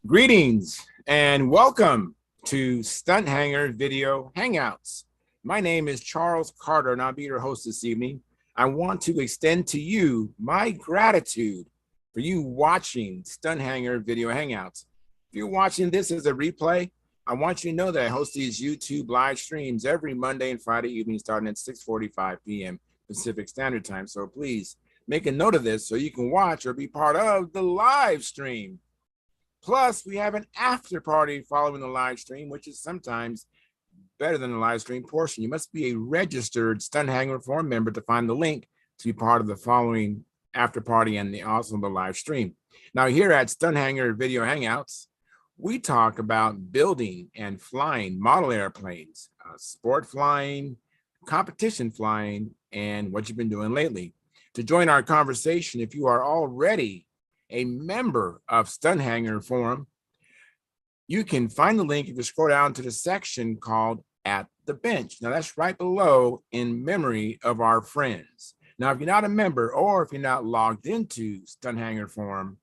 Greetings and welcome to Stunthangar Video Hangouts. My name is Charles Carter and I'll be your host this evening. I want to extend to you my gratitude for you watching Stunthangar Video Hangouts. If you're watching this as a replay, I want you to know that I host these YouTube live streams every Monday and Friday evening starting at 6:45 p.m. Pacific Standard Time. So please make a note of this so you can watch or be part of the live stream. Plus, we have an after party following the live stream, which is sometimes better than the live stream portion. You must be a registered Stunthangar Forum member to find the link to be part of the following after party and also the live stream. Now, here at Stunthangar Video Hangouts, we talk about building and flying model airplanes, sport flying, competition flying, and what you've been doing lately. To join our conversation, if you are already a member of Stunthangar Forum, you can find the link if you scroll down to the section called At the Bench. Now that's right below in memory of our friends. Now, if you're not a member or if you're not logged into Stunthangar Forum,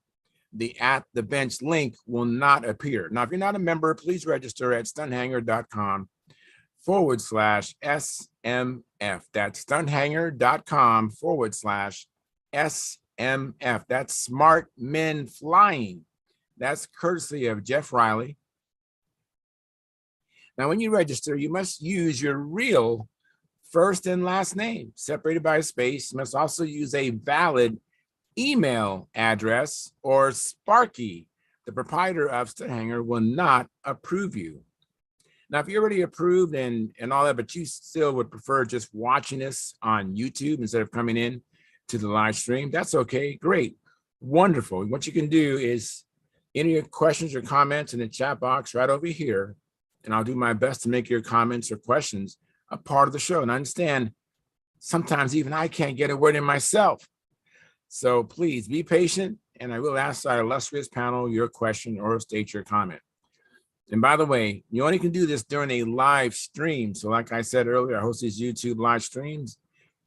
the At the Bench link will not appear. Now, if you're not a member, please register at stunthangar.com/SMF. That's stunthangar.com/SMF. That's Smart Men Flying. That's courtesy of Jeff Riley. Now, when you register, you must use your real first and last name, separated by a space. You must also use a valid email address, or Sparky, the proprietor of Stunthangar, will not approve you. Now, if you're already approved and all that, but you still would prefer just watching us on YouTube instead of coming in to the live stream, that's okay. Great. Wonderful. What you can do is enter your questions or comments in the chat box right over here, and I'll do my best to make your comments or questions a part of the show. And I understand sometimes even I can't get a word in myself. So please be patient, and I will ask our illustrious panel your question or state your comment. And by the way, you only can do this during a live stream. So like I said earlier, I host these YouTube live streams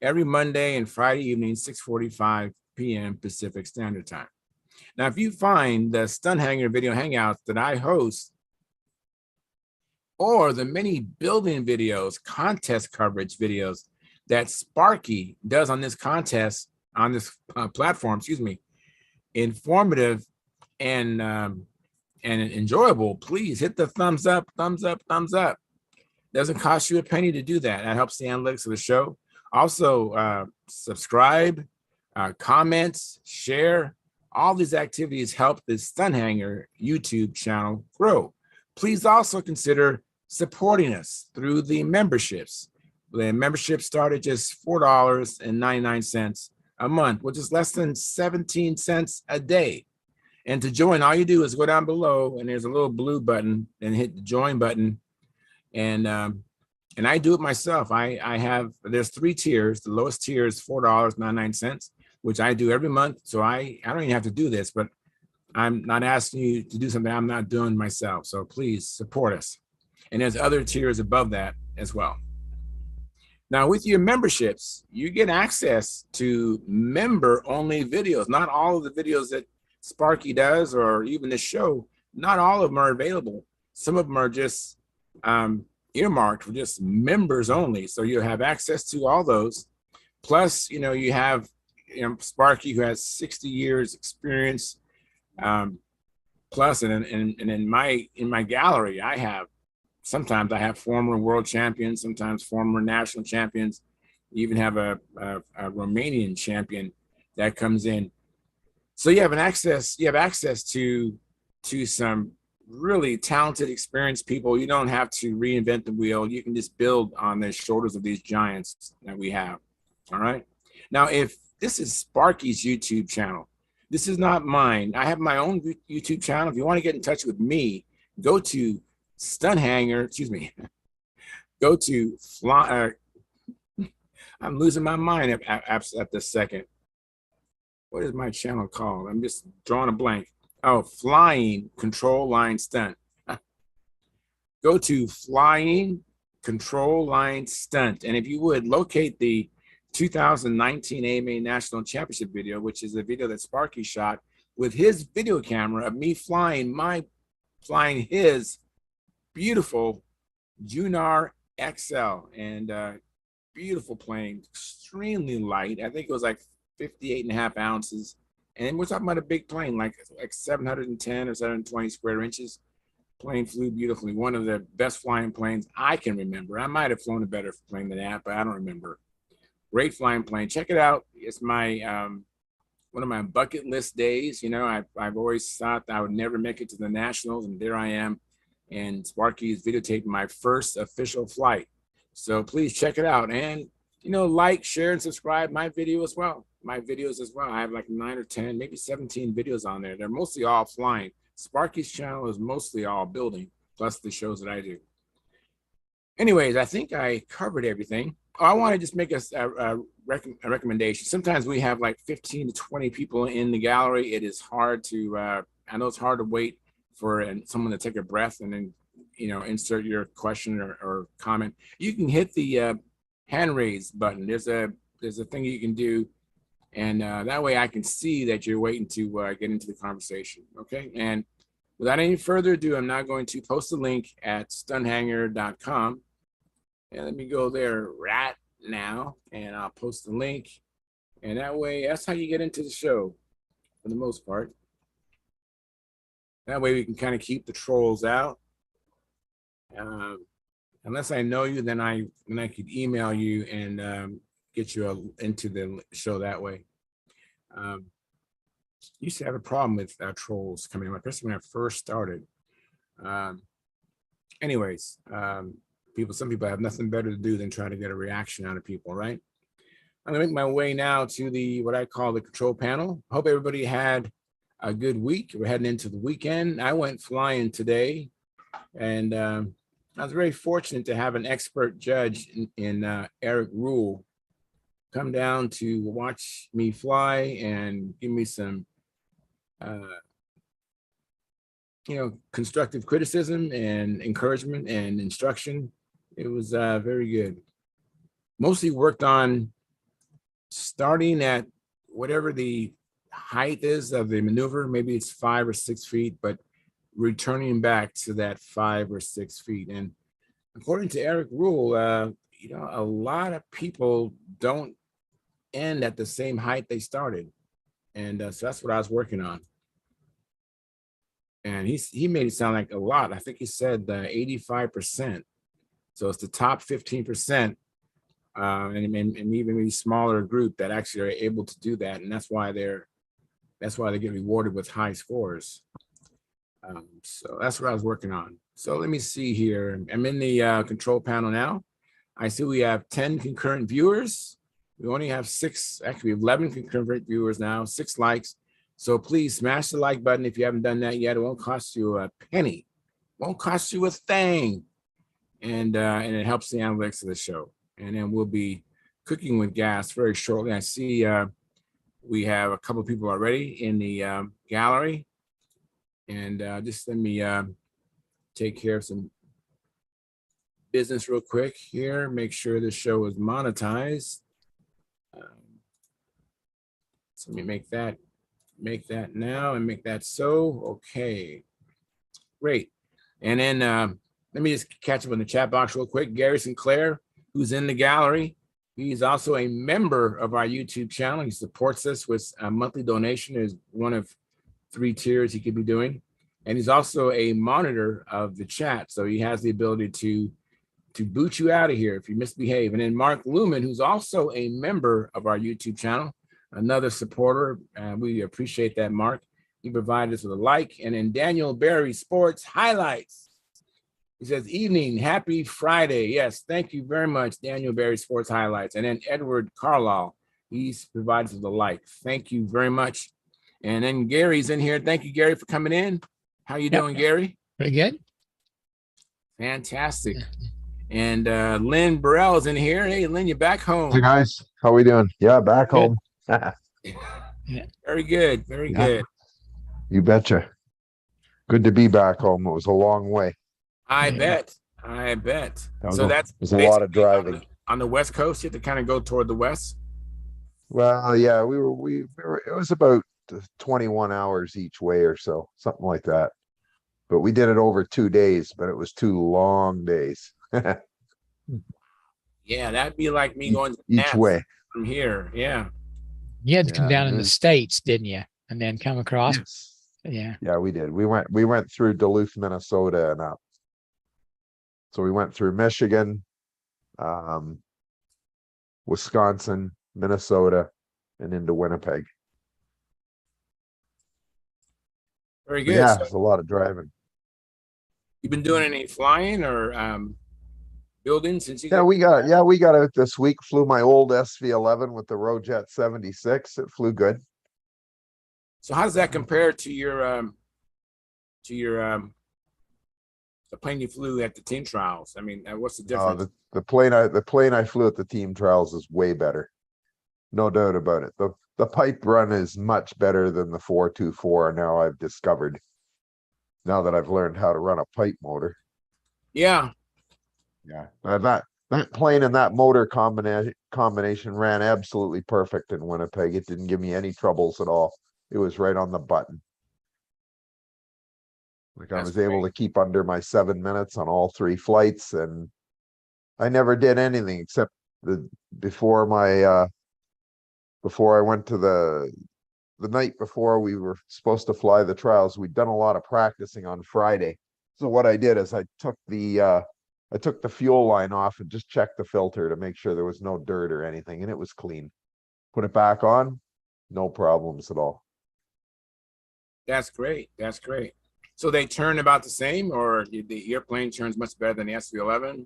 every Monday and Friday evening, 6:45 p.m. Pacific Standard Time. Now, if you find the Stunthangar Video Hangouts that I host, or the many building videos, contest coverage videos that Sparky does on this contest, on this platform, informative and enjoyable, please hit the thumbs up, thumbs up, thumbs up. Doesn't cost you a penny to do that. That helps the analytics of the show. Also, subscribe, comments, share. All these activities help the Stunthangar YouTube channel grow. Please also consider supporting us through the memberships. The membership started just $4.99 a month, which is less than 17 cents a day. And to join, all you do is go down below, and there's a little blue button, and hit the join button. And I do it myself. There's 3 tiers. The lowest tier is $4.99, which I do every month. So I don't even have to do this, but I'm not asking you to do something I'm not doing myself. So please support us. And there's other tiers above that as well. Now, with your memberships, you get access to member-only videos. Not all of the videos that Sparky does, or even the show, not all of them are available. Some of them are just earmarked for just members only. So you have access to all those. Plus, you have Sparky, who has 60 years experience. Plus, and in my gallery, sometimes I have former world champions, sometimes former national champions, even have a Romanian champion that comes in. So you have access to some really talented, experienced people. You don't have to reinvent the wheel. You can just build on the shoulders of these giants that we have. All right. Now, if this is Sparky's YouTube channel, this is not mine. I have my own YouTube channel. If you want to get in touch with me, go to Stunthangar. Go to Fly. I'm losing my mind at this second. What is my channel called? I'm just drawing a blank. Oh, Flying Control Line Stunt. Go to Flying Control Line Stunt. And if you would, locate the 2019 AMA National Championship video, which is a video that Sparky shot with his video camera of me flying my flying his beautiful Junar XL, and beautiful plane, extremely light. I think it was like 58.5 ounces. And we're talking about a big plane, like 710 or 720 square inches. Plane flew beautifully. One of the best flying planes I can remember. I might have flown a better plane than that, but I don't remember. Great flying plane. Check it out. It's my one of my bucket list days. You know, I've always thought I would never make it to the Nationals, and there I am. And Sparky is videotaping my first official flight. So please check it out. And, you know, like, share, and subscribe my video as well. My videos as well. I have like 9 or 10, maybe 17 videos on there. They're mostly all flying. Sparky's channel is mostly all building, plus the shows that I do. Anyways, I think I covered everything. I want to just make a recommendation. Sometimes we have like 15 to 20 people in the gallery. It is hard to, I know it's hard to wait for someone to take a breath and then, you know, insert your question or comment. You can hit the hand raise button. There's a thing you can do, and that way I can see that you're waiting to get into the conversation. Okay. And without any further ado, I'm now going to post a link at stunthangar.com. And let me go there right now, and I'll post the link. And that way, that's how you get into the show for the most part. That way we can kind of keep the trolls out. Unless I know you, then I could email you and get you into the show that way. Used to have a problem with trolls coming up, especially when I first started. Anyways, some people have nothing better to do than try to get a reaction out of people, right? I'm gonna make my way now to what I call the control panel. Hope everybody had a good week. We're heading into the weekend. I went flying today, and I was very fortunate to have an expert judge in Eric Rule come down to watch me fly and give me some constructive criticism and encouragement and instruction. It was very good. Mostly worked on starting at whatever the height is of the maneuver. Maybe it's 5 or 6 feet, but returning back to that 5 or 6 feet. And according to Eric Rule, a lot of people don't end at the same height they started. And so that's what I was working on. And he made it sound like a lot. I think he said 85%. So it's the top 15%, and even a smaller group that actually are able to do that, and that's why they get rewarded with high scores. So that's what I was working on. So let me see here. I'm in the control panel now. I see we have 10 concurrent viewers. We only have 6, actually 11 concurrent viewers now, 6 likes. So please smash the like button if you haven't done that yet. It won't cost you a penny. Won't cost you a thing. And it helps the analytics of the show. And then we'll be cooking with gas very shortly. I see we have a couple of people already in the gallery. And just let me take care of some business real quick here. Make sure the show is monetized. So let me make that now and make that so. Okay, great. And then let me just catch up in the chat box real quick. Gary Sinclair, who's in the gallery, he's also a member of our YouTube channel. He supports us with a monthly donation. Is one of 3 tiers he could be doing. And he's also a monitor of the chat. So he has the ability to boot you out of here if you misbehave. And then Mark Lumen, who's also a member of our YouTube channel, another supporter. We appreciate that, Mark. He provided us with a like. And then Daniel Berry Sports Highlights. He says, evening, happy Friday. Yes, thank you very much, Daniel Berry Sports Highlights. And then Edward Carlisle, he's provided us with a like. Thank you very much. And then Gary's in here. Thank you, Gary, for coming in. How you doing, Gary? Pretty good. Fantastic. And Lynn Burrell's in here. Hey, Lynn, you're back home. Hey, guys. How we doing? Yeah, back Good. home. Very good. Very good. You betcha. Good to be back home. It was a long way. I Yeah. bet. That So was that's it was a lot of basically driving. on the West Coast. You have to kind of go toward the West. Well, yeah, we were, it was about 21 hours each way or so, something like that. but we did it over 2 days, but it was 2 long days. Yeah, that'd be like me each, going to each Nats way. from here. Yeah. You had to come Yeah, down it in the was- States, didn't you? And then come across. yes. Yeah. Yeah, we did. We went through Duluth, Minnesota and up. So we went through Michigan, um, Wisconsin, Minnesota, and into Winnipeg. Very But good. yeah, So it's a lot of driving. you've been doing any flying or building since you Yeah, got we got out this week, flew my old SV11 with the Rojet 76. It flew good. So how does that compare to your the plane you flew at the team trials? I mean, what's the difference? The plane I flew at the team trials is way better. No doubt about it. The pipe run is much better than the 424 now I've discovered. Now that I've learned how to run a pipe motor. Yeah. Yeah. That plane and that motor combination ran absolutely perfect in Winnipeg. It didn't give me any troubles at all. It was right on the button. Like I That's was able great. to keep under my 7 minutes on all 3 flights, and I never did anything except before I went to the night before we were supposed to fly the trials. We'd done a lot of practicing on Friday. So what I did is I took the fuel line off and just checked the filter to make sure there was no dirt or anything, and it was clean. Put it back on, no problems at all. That's great. That's great. So they turn about the same, or the airplane turns much better than the SV11?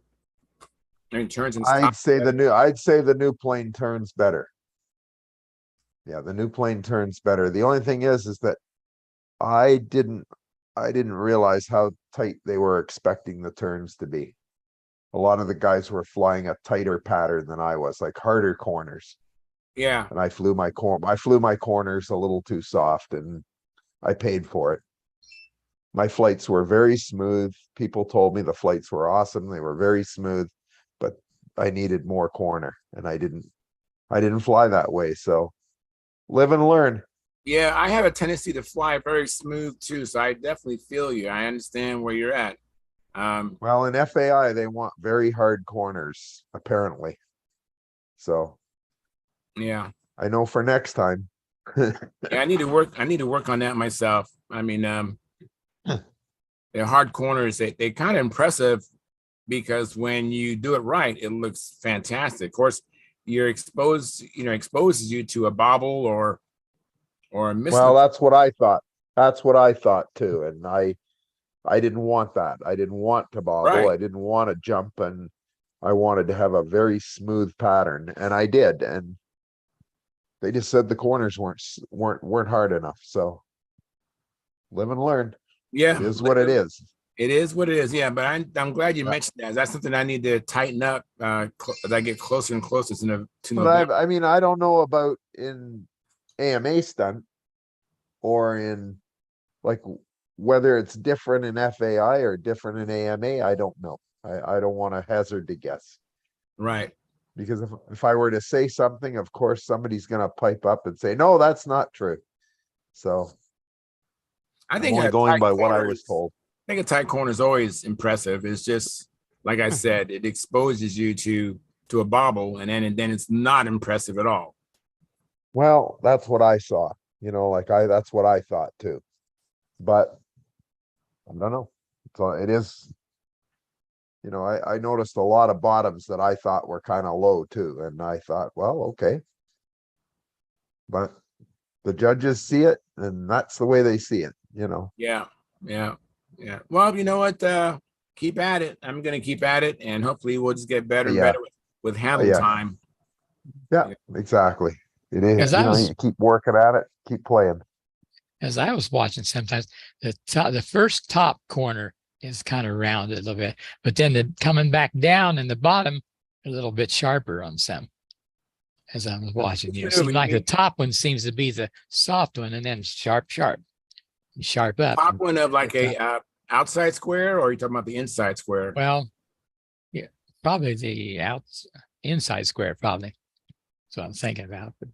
And turns and I'd stops say better? I'd say the new plane turns better. Yeah, the new plane turns better. The only thing is that I didn't realize how tight they were expecting the turns to be. A lot of the guys were flying a tighter pattern than I was, like harder corners. Yeah. And I flew my corners a little too soft, and I paid for it. My flights were very smooth. People told me the flights were awesome. They were very smooth, but I needed more corner, and I didn't fly that way. So live and learn. Yeah, I have a tendency to fly very smooth too, so I definitely feel you. I understand where you're at. Well, in FAI, they want very hard corners, apparently. So Yeah. I know for next time. Yeah, I need to work on that myself. I mean, they're hard corners. They kind of impressive because when you do it right, it looks fantastic. Of course, you're exposes you to a bobble or a miss. Well, that's what I thought. That's what I thought too. And I didn't want that. I didn't want to bobble. Right. I didn't want to jump, and I wanted to have a very smooth pattern, and I did. And they just said the corners weren't hard enough. So live and learn. Yeah, It is what it is. it is what it is. Yeah, but I'm glad you Yeah. mentioned that. That's something I need to tighten up as I get closer and closer to But November. I mean, I don't know about in AMA stunt or in like whether it's different in FAI or different in AMA. I don't know. I don't want to hazard to guess, Right. because if I were to say something, of course somebody's gonna pipe up and say, no, that's not true. So I I'm think only a going tight by what I corner was told. I think a tight corner is always impressive. It's just like I said, it exposes you to a bobble, and then it's not impressive at all. Well, that's what I saw. That's what I thought too. But I don't know. So it is, I noticed a lot of bottoms that I thought were kind of low too. And I thought, well, okay. But the judges see it, and that's the way they see it, Yeah, yeah, yeah. Well, you know what? Keep at it. I'm gonna keep at it, and hopefully we'll just get better and Yeah. better with handle Yeah. time. Yeah, exactly. It is, As I was you keep working at it, keep playing. as I was watching, sometimes the first top corner is kind of rounded a little bit, but then the coming back down in the bottom a little bit sharper on some. As I was watching, Which it seemed maneuver you like the mean? top one seems to be the soft one, and then sharp up. Top one of like the a outside square, or are you talking about the inside square? Well, yeah, probably the inside square, probably. That's what I'm thinking about. But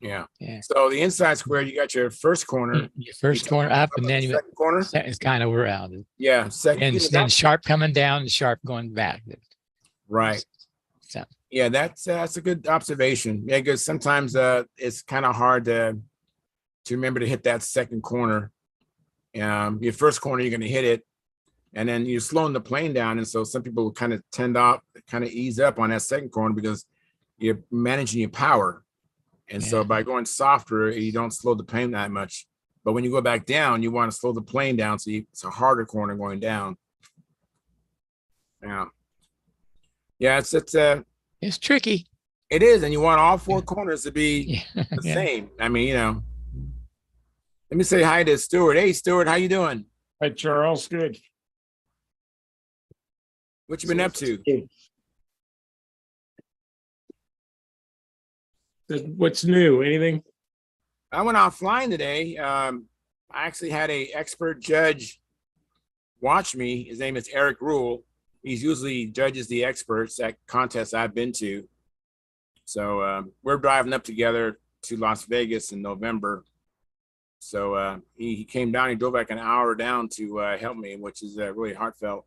Yeah. Yeah. So the inside square, you got your first corner. Your first corner up, and then you second corner. it's kind of rounded. Yeah. Second. And then sharp coming down and sharp going back. Right. So. Yeah, that's a good observation. Yeah, because sometimes it's kind of hard to remember to hit that second corner. Your first corner, you're going to hit it, and then you're slowing the plane down, and so some people kind of kind of ease up on that second corner because you're managing your power. And so by going softer, you don't slow the plane that much. But when you go back down, you want to slow the plane down. So it's a harder corner going down. Yeah. Yeah, it's tricky. It is. And you want all four corners to be the same. I mean, let me say hi to Stuart. Hey, Stuart, how you doing? Hi, Charles. Good. What you been up to? What's new? Anything? I went out flying today. I actually had a expert judge watch me. His name is Eric Rule. He's usually judges the experts at contests I've been to. So we're driving up together to Las Vegas in November. So he came down. He drove like an hour down to help me, which is really heartfelt.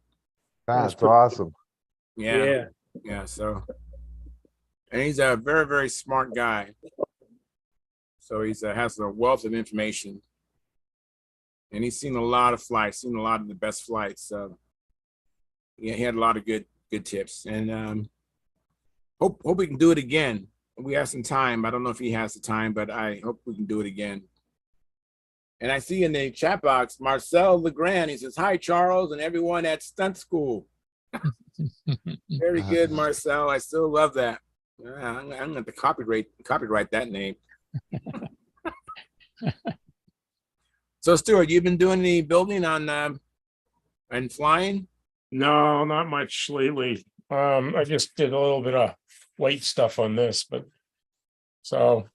That's awesome. Yeah. So. And he's a very, very smart guy. So he's has a wealth of information. And he's seen a lot of flights, seen a lot of the best flights. Yeah, he had a lot of good tips. And hope we can do it again. We have some time. I don't know if he has the time, but I hope we can do it again. And I see in the chat box, Marcel Legrand, he says, hi, Charles, and everyone at Stunt School. Very good, Marcel. I still love that. I'm going to copyright that name. So, Stuart, you've been doing any building on and flying? No, not much lately. I just did a little bit of white stuff on this, but so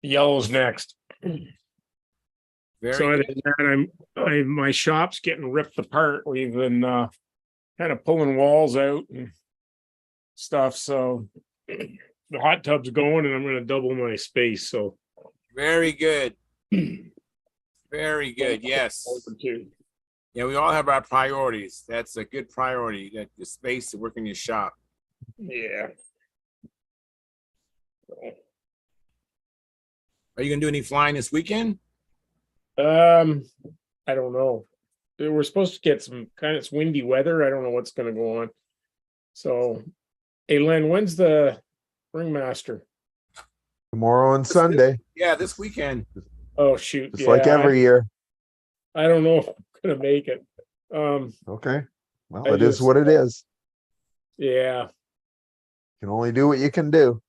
the yellow's next. So other than that, my shop's getting ripped apart. We've been kind of pulling walls out and stuff. So the hot tub's going, and I'm going to double my space. So very good. Very good. Yes. Yeah, we all have our priorities. That's a good priority. That the space to work in your shop. Yeah. Are you gonna do any flying this weekend? I don't know. We're supposed to get some it's windy weather. I don't know what's going to go on. So, hey, Len, when's the ringmaster? Tomorrow and Sunday. Yeah, this weekend. Oh shoot! It's like every year. I don't know if I'm gonna make it. Okay. Well, it is what it is. Yeah. You can only do what you can do.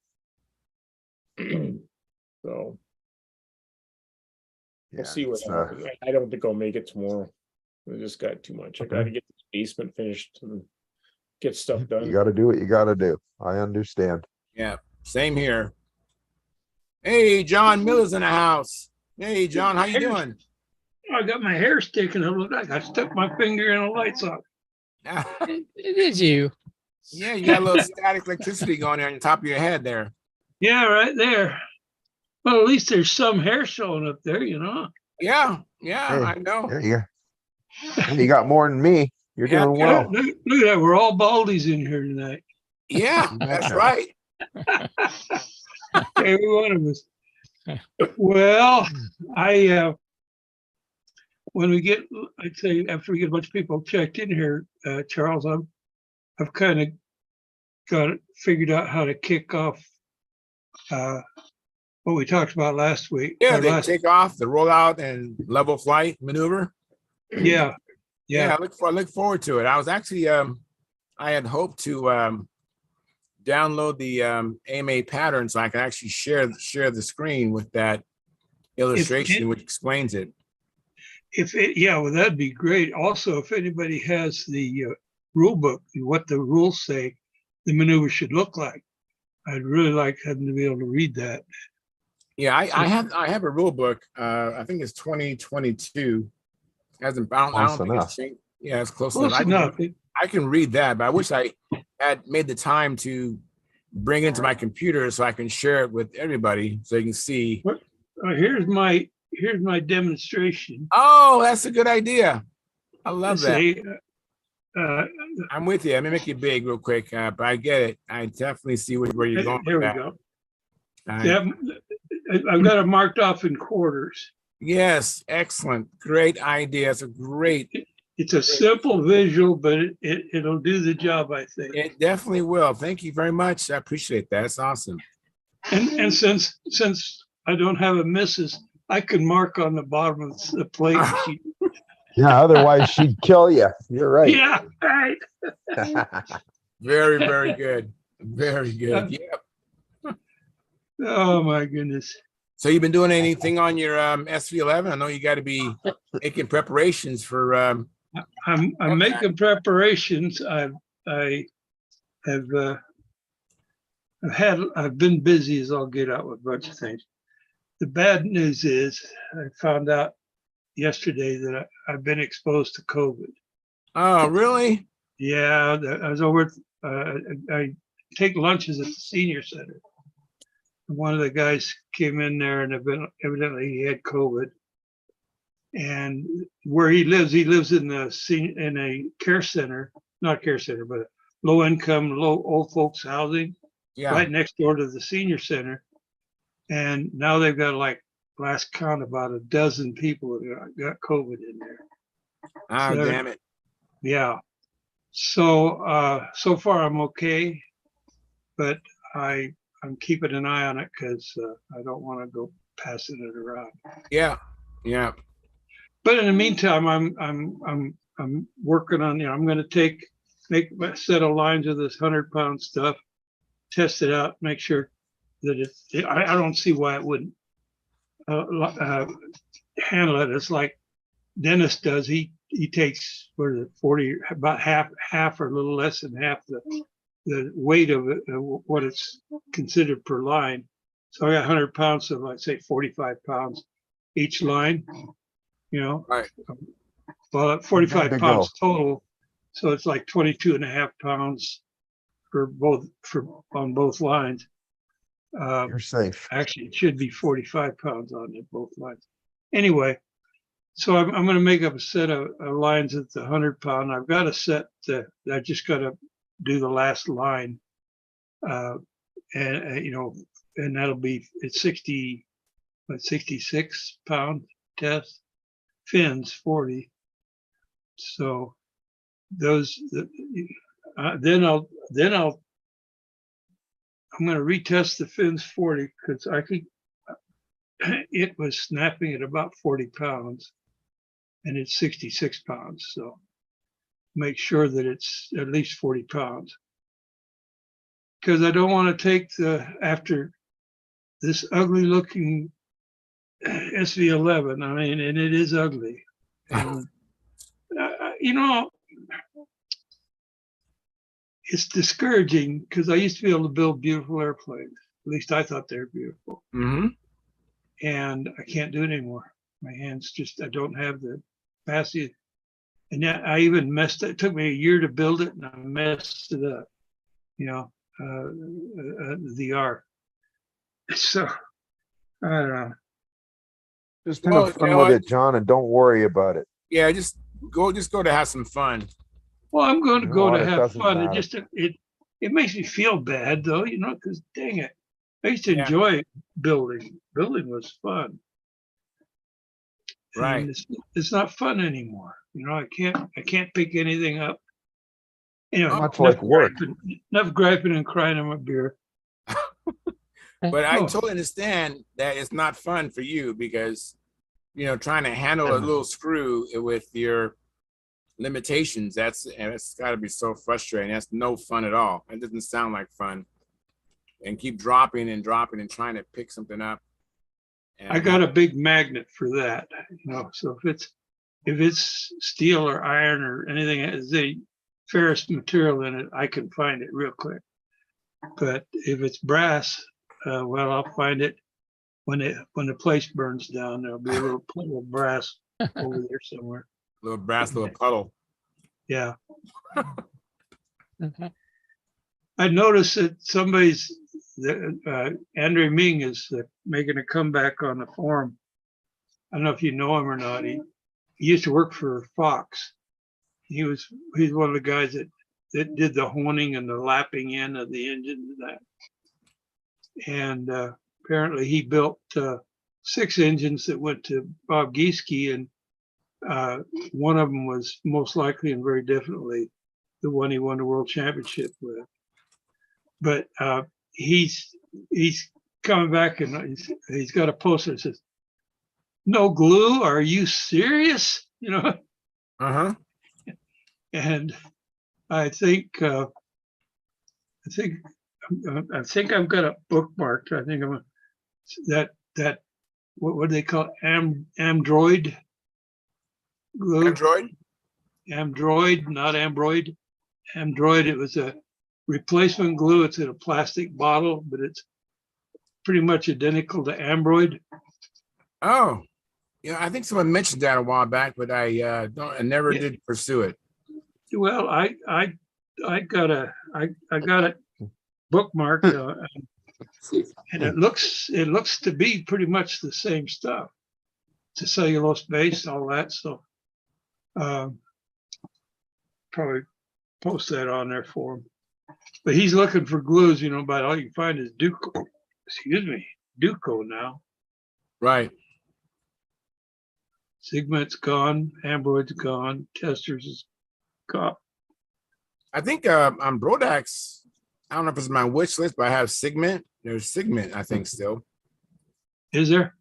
So Yeah, we'll see what happens. I don't think I'll make it tomorrow. I just got too much. I got to get the basement finished and get stuff done. You got to do what you got to do. I understand. Yeah, same here. Hey, John Miller's in the house. Hey, John, how you doing? I got my hair sticking. It looked like I stuck my finger in a light socket. It is you. Yeah, you got a little static electricity going on top of your head there. Yeah, right there. Well, at least there's some hair showing up there, you know. Yeah, Hey, I know. There you go. You got more than me. You're doing well. Look at that. We're all baldies in here tonight. Yeah, that's right. Every one of us. Well, when we get, I'd say after we get a bunch of people checked in here, Charles, I've kind of got it figured out how to kick off what we talked about last week. Yeah, the takeoff, the rollout, and level flight maneuver. Yeah. I look forward to it. I was actually I had hoped to download the AMA pattern so I could actually share the screen with that illustration which explains it. Well, that'd be great. Also, if anybody has the rule book and what the rules say the maneuver should look like, I'd really like them to be able to read that. Yeah, I have a rule book. I think it's 2022. Hasn't bound. I don't think it's changed. Yeah, it's close enough. I can read that, but I wish I had made the time to bring it into my computer so I can share it with everybody so you can see. Here's my demonstration. Oh, that's a good idea. I love that. Say, I'm with you. Let me make it big real quick, but I get it. I definitely see where you're going. There with we that. go. I- Yeah, I've got it marked off in quarters. yes, excellent. Great idea. It's a great. It's a simple visual, but it'll do the job, I think. It definitely will. Thank you very much. I appreciate that. It's awesome. And since I don't have a missus, I can mark on the bottom of the plate. Yeah, otherwise she'd kill you. You're right. Yeah, right. Very, very good. Very good. Yeah. Oh my goodness. So you've been doing anything on your SV11? I know you got to be making preparations for. I'm making preparations. I've been busy as I'll get out with a bunch of things. The bad news is I found out yesterday that I've been exposed to COVID. Oh, really? Yeah, I was over. I take lunches at the senior center. One of the guys came in there and evidently he had COVID. And where he lives in a care center, not care center, but low income, low old folks housing, Yeah. right next door to the senior center. And now they've got, like, last count, about a dozen people that got COVID in there. Oh, So, damn it. yeah. So so far I'm okay, but I'm keeping an eye on it because I don't want to go passing it around. Yeah. Yeah. But in the meantime, I'm working on, I'm going to make a set of lines of this 100-pound stuff, test it out, make sure that I don't see why it wouldn't handle it. It's like Dennis does. He takes, what is it, 40, about half or a little less than half the weight of it, what it's considered per line. So I got 100 pounds, so let's say 45 pounds each line. Right. Well, 45 Good to pounds total. So it's like 22 and a half pounds on both lines. You're safe. Actually, it should be 45 pounds on both lines. Anyway, so I'm going to make up a set of lines at the 100-pound. I've got a set that I just got to do the last line. And that'll be it's 66 pound test. Fins 40. So those then I'm going to retest the fins 40 because it was snapping at about 40 pounds and it's 66 pounds. So make sure that it's at least 40 pounds because I don't want to take after this ugly looking SV11. I mean, and it is ugly. And, it's discouraging because I used to be able to build beautiful airplanes. At least I thought they were beautiful. Mm-hmm. And I can't do it anymore. My hands I don't have the capacity. And yet I even messed it. It took me a year to build it and I messed it up, the R. So, I don't know. Just have fun with it, John, and don't worry about it. Yeah, just go to have some fun. Well, I'm going to go to it have doesn't fun. matter. It makes me feel bad though, because dang it, I used to Yeah. enjoy building. Building was fun. Right. And it's not fun anymore. I can't pick anything up. Much like work. Enough griping and crying on my beer. But I Oh. totally understand that it's not fun for you because, trying to handle a little screw with your limitations, it's got to be so frustrating. That's no fun at all. It doesn't sound like fun. And keep dropping and trying to pick something up. And I got a big magnet for that. So if it's steel or iron or anything that has a ferrous material in it, I can find it real quick. But if it's brass, well, I'll find it when the place burns down. There'll be a little puddle of brass over there somewhere. little brass, little puddle. Yeah. I noticed that Andre Ming is making a comeback on the forum. I don't know if you know him or not. He used to work for Fox. He's one of the guys that did the honing and the lapping in of the engine and that. And apparently he built 6 engines that went to Bob Gieske, and one of them was most likely and very definitely the one he won the world championship with. But he's coming back, and he's got a poster that says, "No glue? Are you serious?" You know. And I think I've got it bookmarked. I think I'm that what do they call it? Android glue? Android, not Ambroid. Android. It was a replacement glue. It's in a plastic bottle, but it's pretty much identical to Ambroid. Oh, yeah, I think someone mentioned that a while back, but I never did pursue it. Well, I got it bookmarked, and it looks to be pretty much the same stuff. It's a cellulose base, all that. So probably post that on there for him. But he's looking for glues, but all you can find is Duco. Excuse me, Duco now. Right. Sigmat's gone, Ambroid's gone, Testers is gone. I think on Brodax, I don't know if it's my wish list, but I have Sigment. There's Sigment, I think, still. Is there?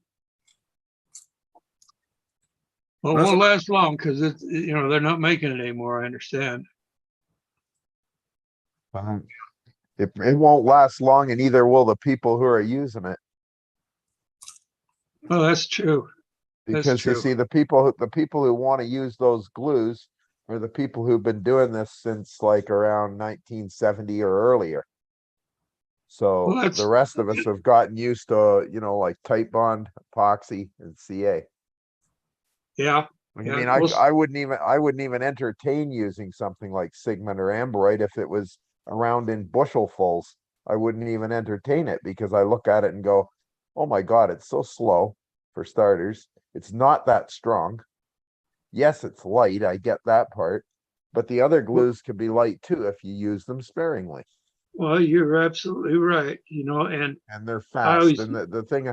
Well, it won't last long because they're not making it anymore. I understand. It won't last long, and neither will the people who are using it. Oh, that's true. Because you see, the people who want to use those glues are the people who've been doing this since like around 1970 or earlier. So the rest of us have gotten used to, like Tight Bond, epoxy, and CA. Yeah. I mean, I wouldn't even entertain using something like Sigmund or Ambroid if it was around in bushelfuls. I wouldn't even entertain it because I look at it and go, "Oh my God, it's so slow." For starters, it's not that strong. Yes, it's light. I get that part, but the other glues can be light too if you use them sparingly. Well, you're absolutely right. And they're fast. And the thing,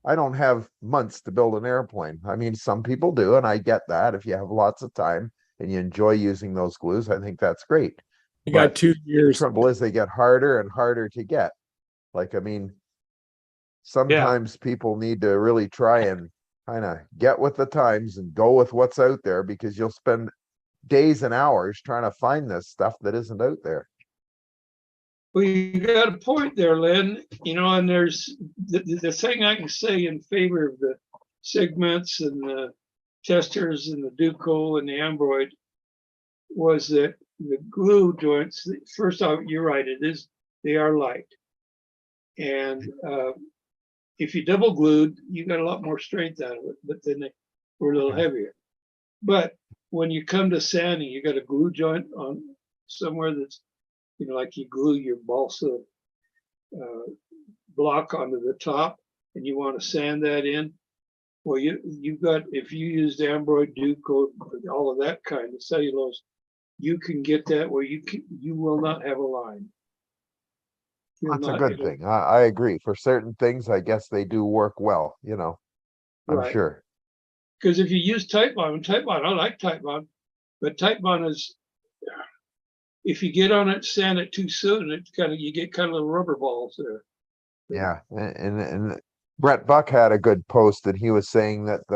I don't have months to build an airplane. I mean, some people do, and I get that. If you have lots of time and you enjoy using those glues, I think that's great. You got 2 years. The trouble is they get harder and harder to get. Like, I mean, sometimes people need to really try and kind of get with the times and go with what's out there, because you'll spend days and hours trying to find this stuff that isn't out there. Well, you got a point there, Lynn. And there's the thing I can say in favor of the Sigments and the Testers and the Duco and the Ambroid was that the glue joints, first off, you're right, they are light. And if you double glued, you got a lot more strength out of it, but then they were a little heavier. But when you come to sanding, you got a glue joint on somewhere that's, like you glue your balsa block onto the top and you want to sand that in. Well, you've got, if you used Ambroid, Duco, all of that kind of cellulose, you can get that where you will not have a line. That's a good thing. I agree. For certain things, I guess they do work well, I'm sure. Because if you use Tight Bond, I like Tight Bond, but Tight Bond is, if you get on it, sand it too soon, you get kind of little rubber balls there. Yeah, and Brett Buck had a good post, and he was saying that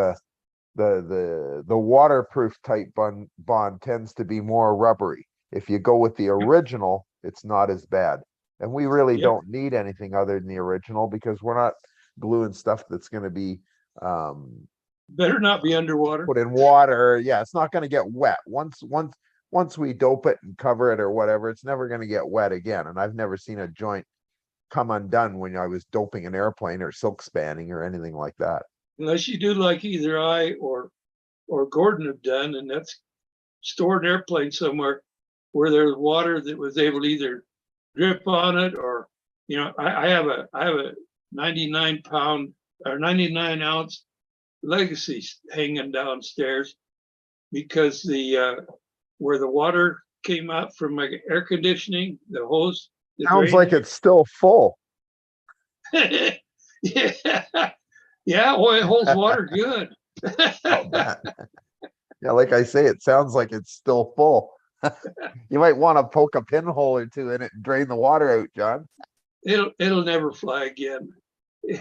the waterproof Tight Bond tends to be more rubbery. If you go with the original, it's not as bad. And we really don't need anything other than the original, because we're not gluing stuff that's going to be better not be underwater. Put in water. Yeah, it's not going to get wet. Once we dope it and cover it or whatever, it's never going to get wet again. And I've never seen a joint come undone when I was doping an airplane or silk spanning or anything like that. Unless you do like either I or Gordon have done, and that's store an airplane somewhere where there's water that was able to either drip on it, or, you know, I have a 99-pound or 99-ounce Legacy hanging downstairs because the where the water came out from my air conditioning, the hose. The Sounds like drain. it's still full. Yeah, yeah. Well, it holds water good. I'll bet. Yeah, like I say, it sounds like it's still full. You might want to poke a pinhole or two in it and drain the water out, John. It'll never fly again.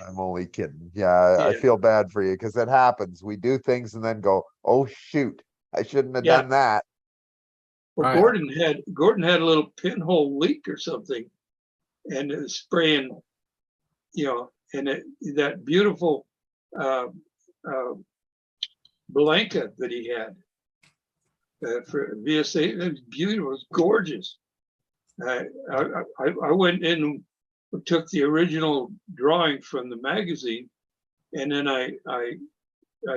I'm only kidding. Yeah, I Yeah. feel bad for you because it happens. We do things and then go, oh shoot, I shouldn't have Yeah. done that. Well, Right. Gordon had a little pinhole leak or something, and it was spraying, you know, and that beautiful uh, blanket that he had for VSA, it was beautiful, it was gorgeous. I went in and took the original drawing from the magazine, and then I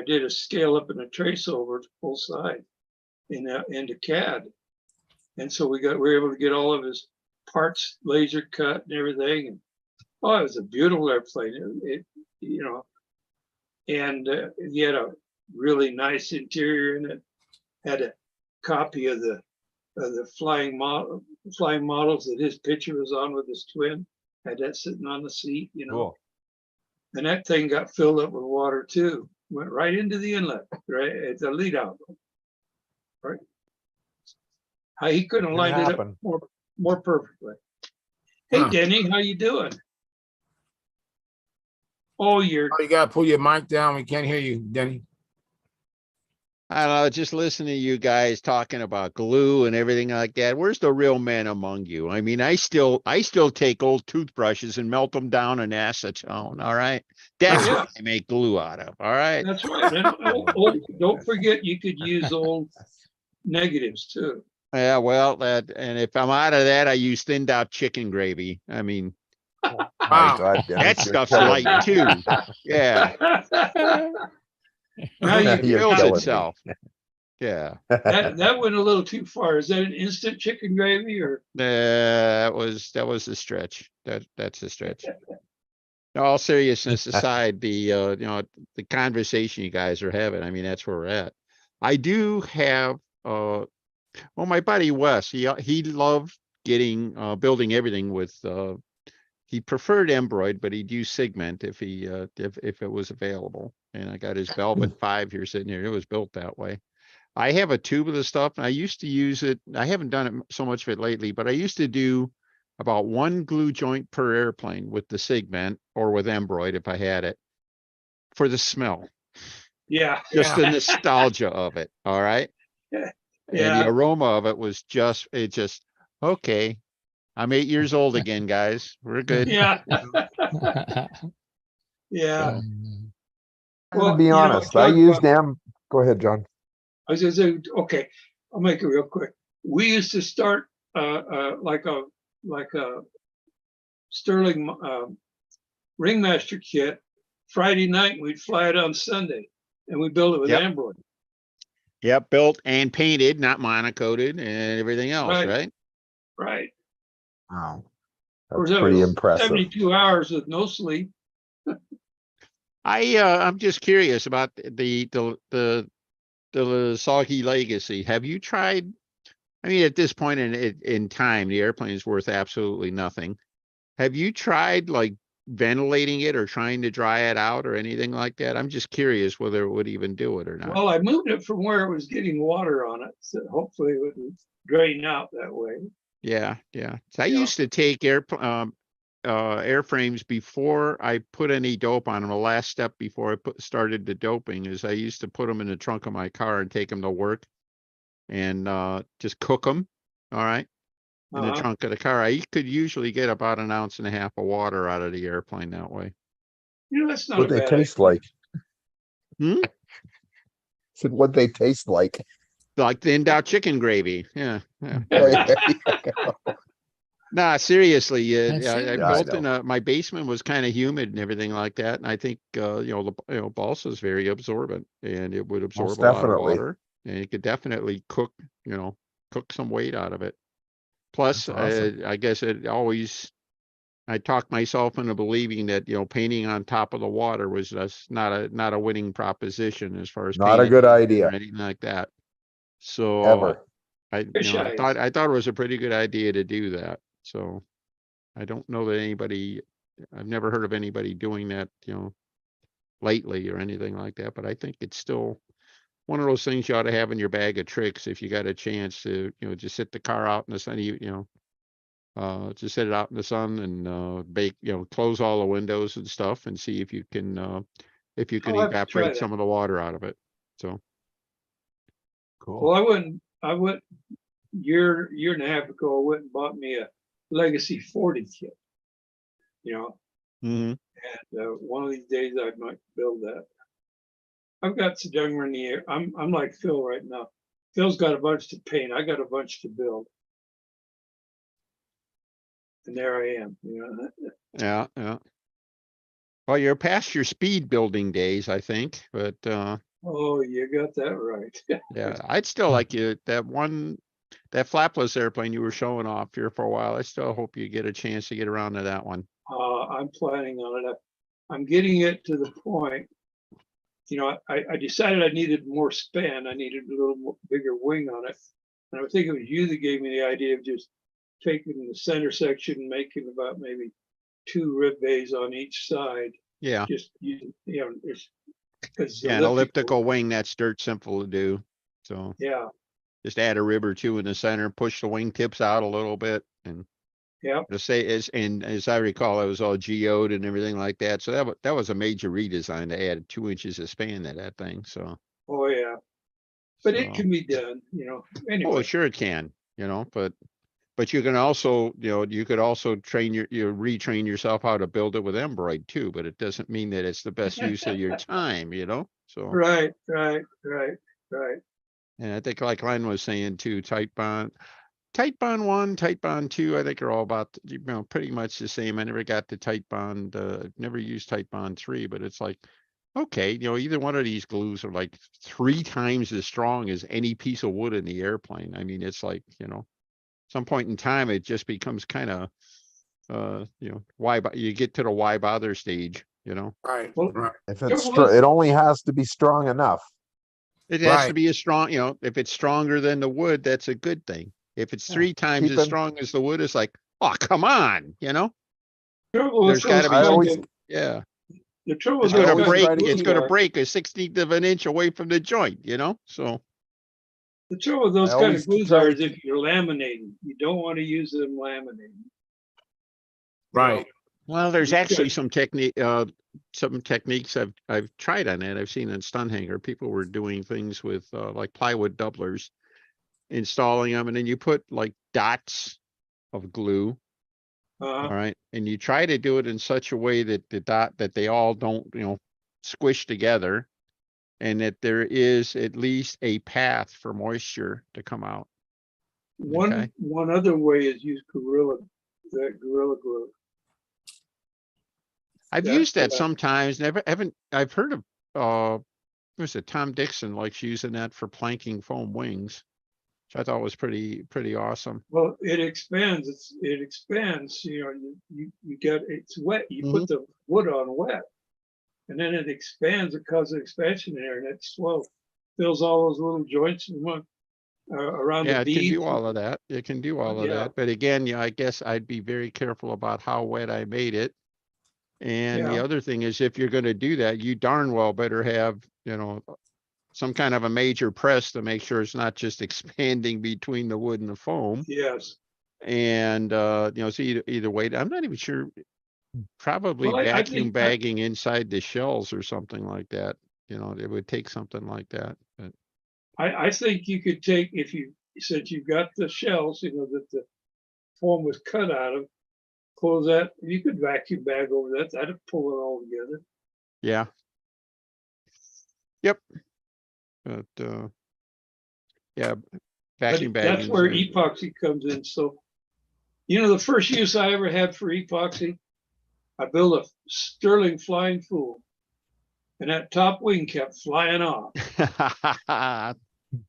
did a scale up and a trace over full size into CAD, and so we were able to get all of his parts laser cut and everything. And oh, it was a beautiful airplane. It you know, and he had a really nice interior in it. Had a copy of the flying models that his picture was on with his twin. Had that sitting on the seat, you know. Cool. And that thing got filled up with water too. Went right into the inlet, right at the lead out. Right. He couldn't have Can lined it up happen. more perfectly. Hey, Huh. Denny, how you doing? Oh, you're Oh, you gotta pull your mic down. We can't hear you, Denny. I don't know, just listening to you guys talking about glue and everything like that. Where's the real man among you? I mean, I still take old toothbrushes and melt them down in acetone. All right. That's yeah. what I make glue out of. All right. That's right. And don't forget, you could use old negatives too. Yeah, well, and if I'm out of that, I use thinned out chicken gravy. I mean, My Wow. God, Dennis, that you're stuff's killing light me. too. Yeah. Now You're you It builds killing me. itself. Yeah. that went a little too far. Is that an instant chicken gravy or? That was a stretch. That's a stretch. All seriousness aside, the conversation you guys are having, I mean, that's where we're at. I do have well, my buddy Wes, he loved building everything with he preferred Embroid, but he'd use Segment if it was available. And I got his Velvet 5 here sitting here. It was built that way. I have a tube of the stuff, and I used to use it. I haven't done it so much of it lately, but I used to do about one glue joint per airplane with the Segment or with Embroid if I had it for the smell. Yeah. Just the nostalgia of it. All right. Yeah. And the aroma of it was okay. I'm 8 years old again, guys. We're good. Yeah. Yeah. To be honest, I used them. Go ahead, John. I was gonna say, okay, I'll make it real quick. We used to start like a Sterling Ringmaster kit Friday night. And we'd fly it on Sunday, and we build it with Yep. Embroid. Yep, built and painted, not monocoated and everything else, right? Right. Wow, Of course, that's that pretty was impressive. 72 hours with no sleep. I'm just curious about the Soggy Legacy. Have you tried? I mean, at this point in time, the airplane is worth absolutely nothing. Have you tried like ventilating it or trying to dry it out or anything like that? I'm just curious whether it would even do it or not. Well, I moved it from where it was getting water on it, so hopefully it wouldn't drain out that way. Yeah. So I Yeah. used to take airframes before I put any dope on them. The last step before I started the doping is I used to put them in the trunk of my car and take them to work and just cook them. All right. In the trunk of the car. I could usually get about 1.5 ounces of water out of the airplane that way. You know, that's not What a they bad taste idea. like. Hmm? Said what they taste like. Like thinned out chicken gravy. Yeah. Oh, Nah, seriously, That's I it. Yeah, I built my basement was kind of humid and everything like that. And I think, balsa is very absorbent and it would absorb a lot of definitely. water and you could definitely cook some weight out of it. Plus, That's awesome. I guess it always, I talked myself into believing that, painting on top of the water was just not a winning proposition as far as Not a painting good or idea, anything like that. So ever. Fish eyes. I thought it was a pretty good idea to do that. So I don't know that anybody, I've never heard of anybody doing that, lately or anything like that, but I think it's still one of those things you ought to have in your bag of tricks if you got a chance to, just sit the car out in the sun, just sit it out in the sun and bake, close all the windows and stuff and see if you can I'll have to try evaporate that. some of the water out of it. So, Cool. Well, I went year and a half ago, I went and bought me a Legacy 40 kit, mhm. and one of these days I might build that. I've got some younger in the air. I'm like Phil right now. Phil's got a bunch to paint. I got a bunch to build. And there I am, Yeah, yeah. Well, you're past your speed building days, I think, but Oh, you got that right. yeah, I'd still like you that flapless airplane you were showing off here for a while. I still hope you get a chance to get around to that one. I'm planning on it. I'm getting it to the point, I decided I needed more span. I needed a little more, bigger wing on it. And I think it was you that gave me the idea of just taking the center section and making about maybe 2 rib bays on each side. Yeah, Just, it's because yeah, an elliptical wing, that's dirt simple to do. So Yeah, just add a rib or two in the center, push the wing tips out a little bit, and yeah. to say as I recall, it was all geoed and everything like that. So that was a major redesign to add 2 inches of span to that thing. So, Oh, yeah. But it so can be done, oh, anyway. sure it can, but you can also, you could also retrain yourself how to build it with embroid too, but it doesn't mean that it's the best use of your time, so. Right. And I think like Len was saying too, tight bond 1, tight bond 2, I think are all about, pretty much the same. I never got the tight bond, never used tight bond 3, but it's like, okay, either one of these glues are like 3 times as strong as any piece of wood in the airplane. I mean, it's like, some point in time, it just becomes kind of, you get to the why bother stage, Right. Well, Right. If There it's was- it only has to be strong enough. it has to Right. be a strong, if it's stronger than the wood, that's a good thing. If it's Yeah. 3 times as Keeping- strong as the wood, it's like, oh, come on, trouble with there's gotta those be I kind always- of- yeah, The trouble with it's those gonna always kind break, try to of it's keep- gonna glues are, break a 16th of an inch away from the joint, so. the trouble with those I kind always of glues try are to is if you're laminating, you don't want to use them laminating. Right. Well, there's You actually could. some techniques I've tried on that. I've seen in Stunthangar, people were doing things with like plywood doublers, installing them, and then you put like dots of glue. All right. And you try to do it in such a way that that they all don't, squish together, and that there is at least a path for moisture to come out. Okay. One other way is use Gorilla glue. I've That's used that what I- sometimes. I've heard of was it Tom Dixon likes using that for planking foam wings, which I thought was pretty awesome. Well, it expands. It expands. You get it's wet. You put the wood on wet, and then it expands. It causes expansion there, and it fills all those little joints around Yeah, the it can beads. do all of that. It can do all of Yeah. that. But again, I guess I'd be very careful about how wet I made it. And the Yeah. other thing is, if you're going to do that, you darn well better have, some kind of a major press to make sure it's not just expanding between the wood and the foam. Yes. And, so either way, I'm not even sure, probably Well, I vacuum think bagging inside the shells or something like that. It would take something like that. But I think you could take since you've got the shells, that the foam was cut out of. Close that. You could vacuum bag over that. That'd pull it all together. yeah. Yep. But, yeah, vacuum But that's bagging. where epoxy comes in. So, the first use I ever had for epoxy, I built a Sterling Flying Fool, and that top wing kept flying off.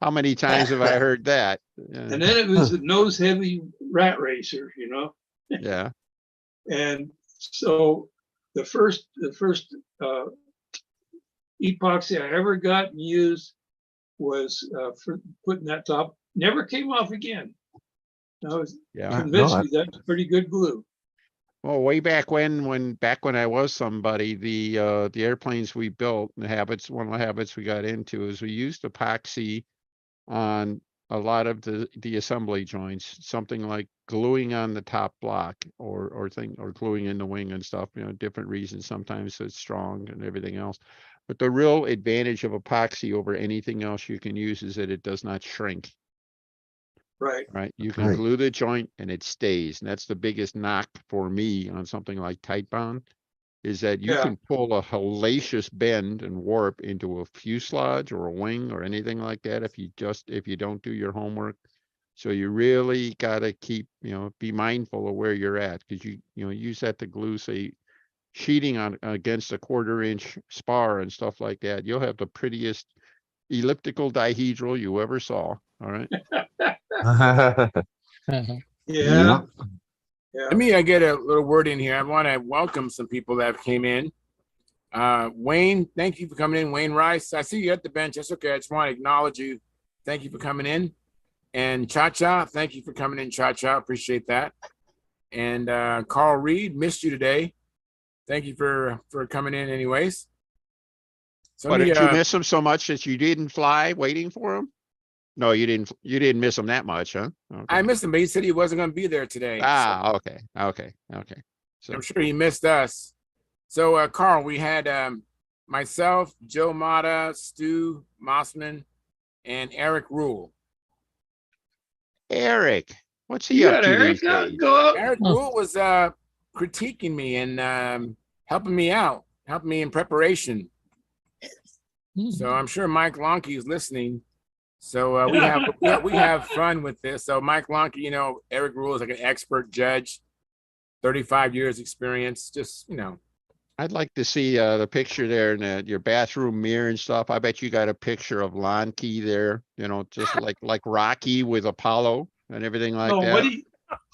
How many times have I heard that? And then it was a nose heavy rat racer, you know? Yeah. And so the first epoxy I ever got and used was for putting that top. Never came off again. I was Yeah. convinced no, me that's pretty good glue. Well, way back when I was somebody, the airplanes we built, one of the habits we got into is we used epoxy on a lot of the assembly joints, something like gluing on the top block or gluing in the wing and stuff, different reasons. Sometimes it's strong and everything else. But the real advantage of epoxy over anything else you can use is that it does not shrink. Right. Right, you can right. glue the joint and it stays, and that's the biggest knock for me on something like tight bond, is that you Yeah. can pull a hellacious bend and warp into a fuselage or a wing or anything like that if you don't do your homework. So you really gotta keep, be mindful of where you're at, because you use that to glue, say, sheeting on against a 1/4-inch spar and stuff like that. You'll have the prettiest elliptical dihedral you ever saw. All right. Uh-huh. Yeah. Let me get a little word in here. I want to welcome some people that came in. Wayne, thank you for coming in. Wayne Rice, I see you at the bench. That's okay. I just want to acknowledge you. Thank you for coming in. And Cha-Cha, thank you for coming in, Cha-Cha. Appreciate that. And Carl Reed, missed you today. Thank you for coming in anyways. So But did you miss him so much that you didn't fly waiting for him? No, you didn't. You didn't miss him that much, huh? Okay. I missed him, but he said he wasn't going to be there today. Ah, okay. So I'm sure he missed us. So Carl, we had myself, Joe Mata, Stu Mossman, and Eric Rule. Eric, what's he You up got to Eric these days? go up. Eric Rule was critiquing me and helping me out, helping me in preparation. So I'm sure Mike Lonke is listening. So we have fun with this. So Mike Lonke, Eric Rule is like an expert judge, 35 years experience. Just I'd like to see the picture there in your bathroom mirror and stuff. I bet you got a picture of Lonke there, just like Rocky with Apollo and everything like No, that. what he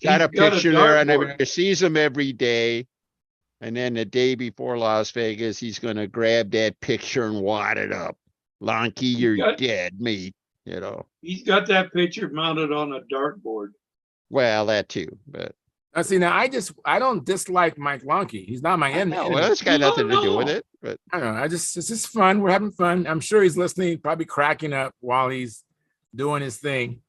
Got a picture there, and dartboard. everybody sees him every day. And then the day before Las Vegas, he's going to grab that picture and wad it up. Lonke, you're dead, mate. He's got that picture mounted on a dartboard. Well, that too, but. See, now I don't dislike Mike Lonke. He's not my enemy. Well, that's got nothing to do with it, but I don't know. It's just fun. We're having fun. I'm sure he's listening, probably cracking up while he's doing his thing.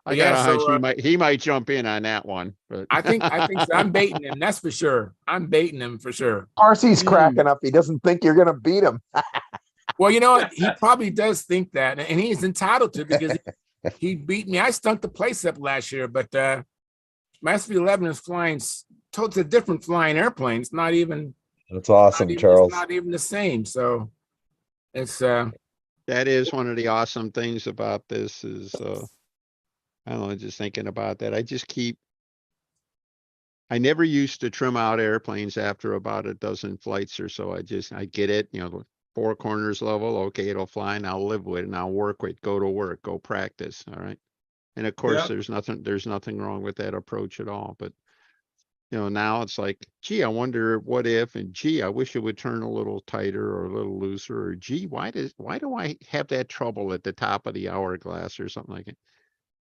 I got a hunch he might jump in on that one. But I think so. I'm baiting him. That's for sure. I'm baiting him for sure. Marcy's cracking up. He doesn't think you're gonna beat him. Well, you know what? He probably does think that, and he's entitled to, because he beat me. I stunk the place up last year, but my SV-11 is flying totally different flying airplane. It's not even. That's awesome, Charles. It's not even the same. So it's that is one of the awesome things about this is I don't know, just thinking about that. I never used to trim out airplanes after about a dozen flights or so. I get it, 4 corners level. Okay, it'll fly and I'll live with it and I'll work with it, go to work, go practice. All right. And of course, there's nothing wrong with that approach at all. But, now it's like, gee, I wonder what if, and gee, I wish it would turn a little tighter or a little looser, or gee, why do I have that trouble at the top of the hourglass or something like it?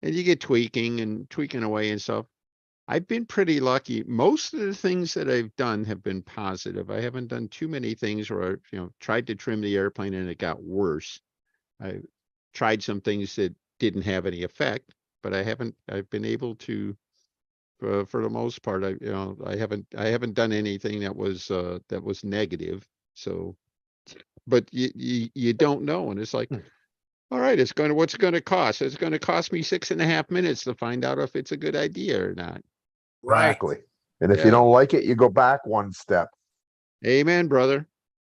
And you get tweaking away and stuff. I've been pretty lucky. Most of the things that I've done have been positive. I haven't done too many things where I, tried to trim the airplane and it got worse. I tried some things that didn't have any effect, but I've been able to, for the most part, I haven't done anything that was negative. So, but you don't know. And it's like, all right, what's it going to cost? It's going to cost me 6.5 minutes to find out if it's a good idea or not. Exactly. And if you don't like it, you go back one step. Amen, brother.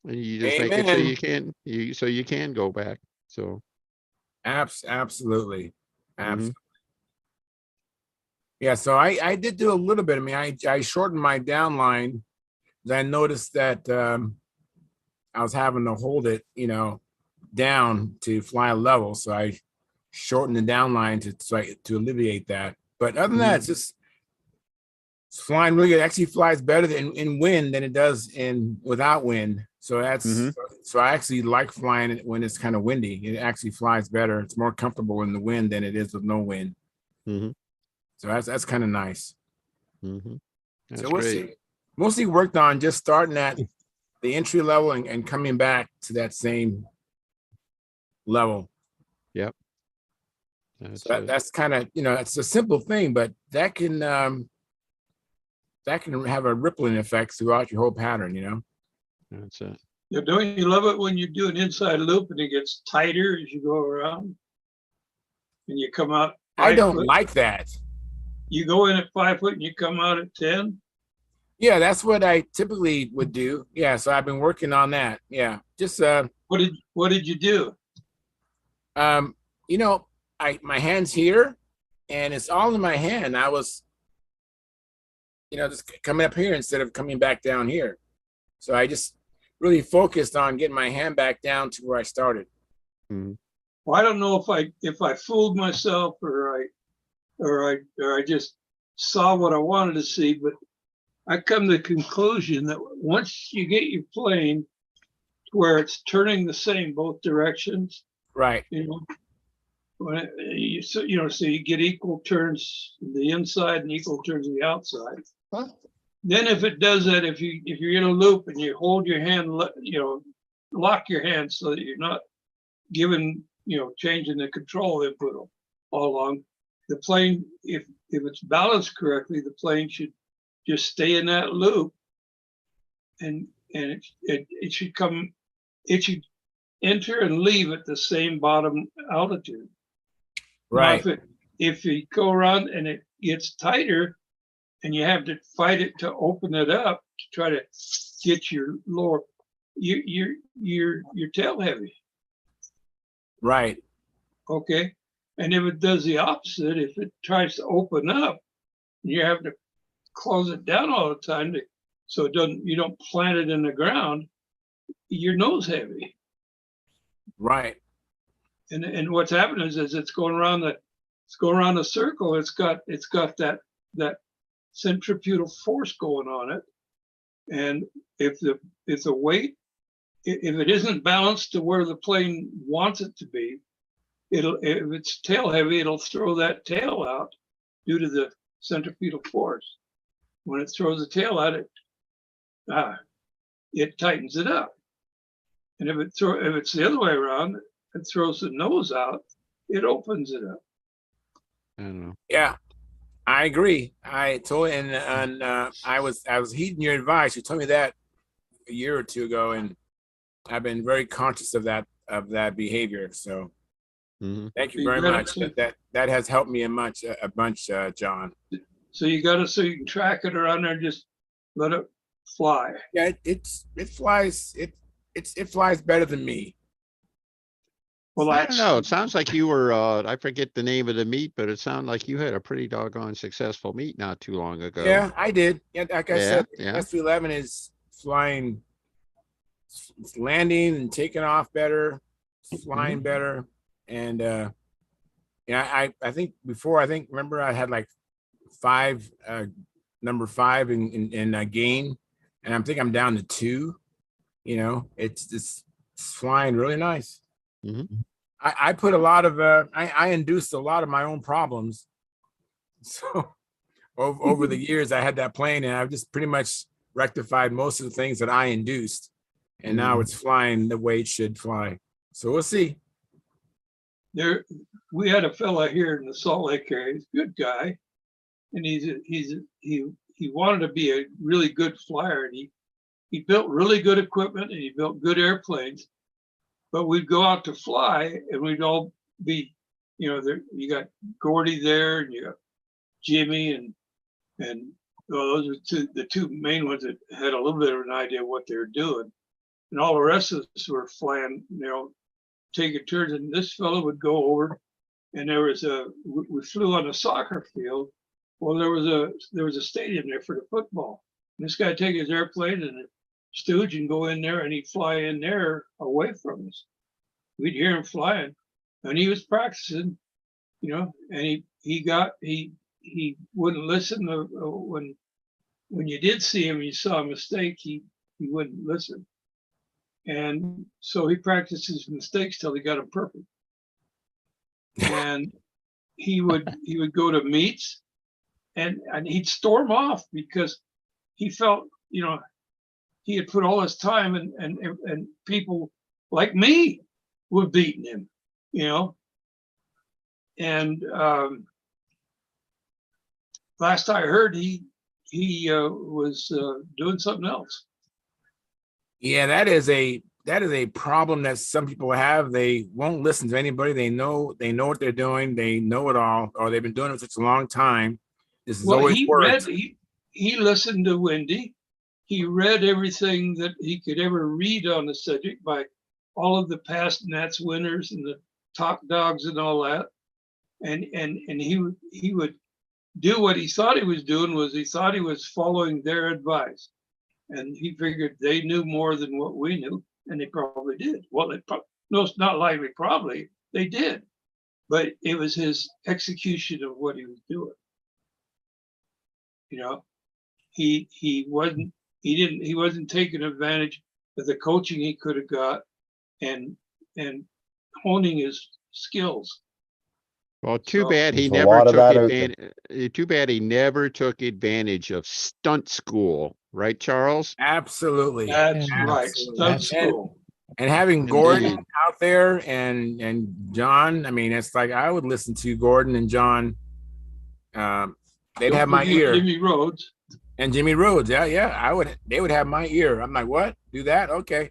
And you just make it so you can go back. So absolutely. Yeah, so I did do a little bit. I mean, I shortened my downline. I noticed that I was having to hold it, down to fly level. So I shorten the down line to alleviate that. But other than that, it's flying really good. It actually flies better in wind than it does in without wind. So so I actually like flying it when it's kind of windy. It actually flies better. It's more comfortable in the wind than it is with no wind. So that's kind of nice. That's So we'll great. see. Mostly worked on just starting at the entry level and coming back to that same level. Yep. So that's kind of, it's a simple thing, but that can have a rippling effect throughout your whole pattern. That's it. Yeah, don't you love it when you do an inside loop and it gets tighter as you go around? And you come out. I don't 5 foot? like that. You go in at 5 foot and you come out at 10? Yeah, that's what I typically would do. Yeah, so I've been working on that. Yeah, just What did you do? my hand's here, and it's all in my hand. I was, just coming up here instead of coming back down here. So I just really focused on getting my hand back down to where I started. Well, I don't know if I fooled myself or I just saw what I wanted to see, but I come to the conclusion that once you get your plane to where it's turning the same both directions, Right. so you get equal turns to the inside and equal turns to the outside. Then if it does that, if you're in a loop and you hold your hand, lock your hand so that you're not changing the control input all along. The plane, if it's balanced correctly, the plane should just stay in that loop, and it should enter and leave at the same bottom altitude. Right. Now, if you go around and it gets tighter, and you have to fight it to open it up to try to get your lower, your tail heavy. Right. Okay. And if it does the opposite, if it tries to open up, you have to close it down all the time so you don't plant it in the ground, your nose heavy. Right. And what's happening is it's going around the circle. It's got that centripetal force going on it. And if the weight, if it isn't balanced to where the plane wants it to be, if it's tail heavy, it'll throw that tail out due to the centripetal force. When it throws the tail out, it tightens it up. And if it's the other way around, it throws the nose out, it opens it up. I don't know. Yeah, I agree. I totally, and I was heeding your advice. You told me that a year or two ago, and I've been very conscious of that behavior. So thank you very much. That has helped me a bunch, John. So you can track it around there and just let it fly. Yeah, it flies. It flies better than me. Well, I don't know. It sounds like you were, I forget the name of the meet, but it sounded like you had a pretty doggone successful meet not too long ago. Yeah, I did. Yeah, like I said, yeah. S311 is flying, it's landing and taking off better, flying better. And I think remember I had like number 5 in gain, and I'm down to 2. It's flying really nice. I put a lot of I induced a lot of my own problems. So over the years I had that plane, and I've just pretty much rectified most of the things that I induced, and now it's flying the way it should fly. So we'll see. We had a fella here in the Salt Lake area. He's a good guy, and he wanted to be a really good flyer, and he built really good equipment, and he built good airplanes. But we'd go out to fly, and we'd all be, you got Gordy there, and you got Jimmy, and those are the two main ones that had a little bit of an idea of what they were doing. And all the rest of us were flying, taking turns. And this fellow would go over, and we flew on a soccer field. Well, there was a stadium there for the football. And this guy would take his airplane and stooge and go in there, and he'd fly in there away from us. We'd hear him flying, and he was practicing and he wouldn't listen to, when you did see him, you saw a mistake, he wouldn't listen. And so he practiced his mistakes till he got them perfect. And he would go to meets and he'd storm off because he felt, he had put all his time and people like me were beating him, and last I heard, he was doing something else. Yeah, that is a problem that some people have. They won't listen to anybody. They know what they're doing. They know it all, or they've been doing it for such a long time. This is always worked. He listened to Wendy. He read everything that he could ever read on the subject by all of the past Nats winners and the top dogs and all that. And he would do what he thought he was doing. He thought he was following their advice. And he figured they knew more than what we knew, and they probably did. Well, no, it's not likely, probably they did, but it was his execution of what he was doing. He wasn't taking advantage of the coaching he could have got and honing his skills. Well, too bad he There's a never lot of took that out there. advantage. Too bad he never took advantage of stunt school, right, Charles? Absolutely. That's Yeah. right. Absolutely. Stunt school. And having Gordon Indeed. out there and John, I mean, it's like I would listen to Gordon and John. They'd Don't have my forget ear. Jimmy Rhodes. And Jimmy Rhodes. Yeah. They would have my ear. I'm like, what? Do that? Okay.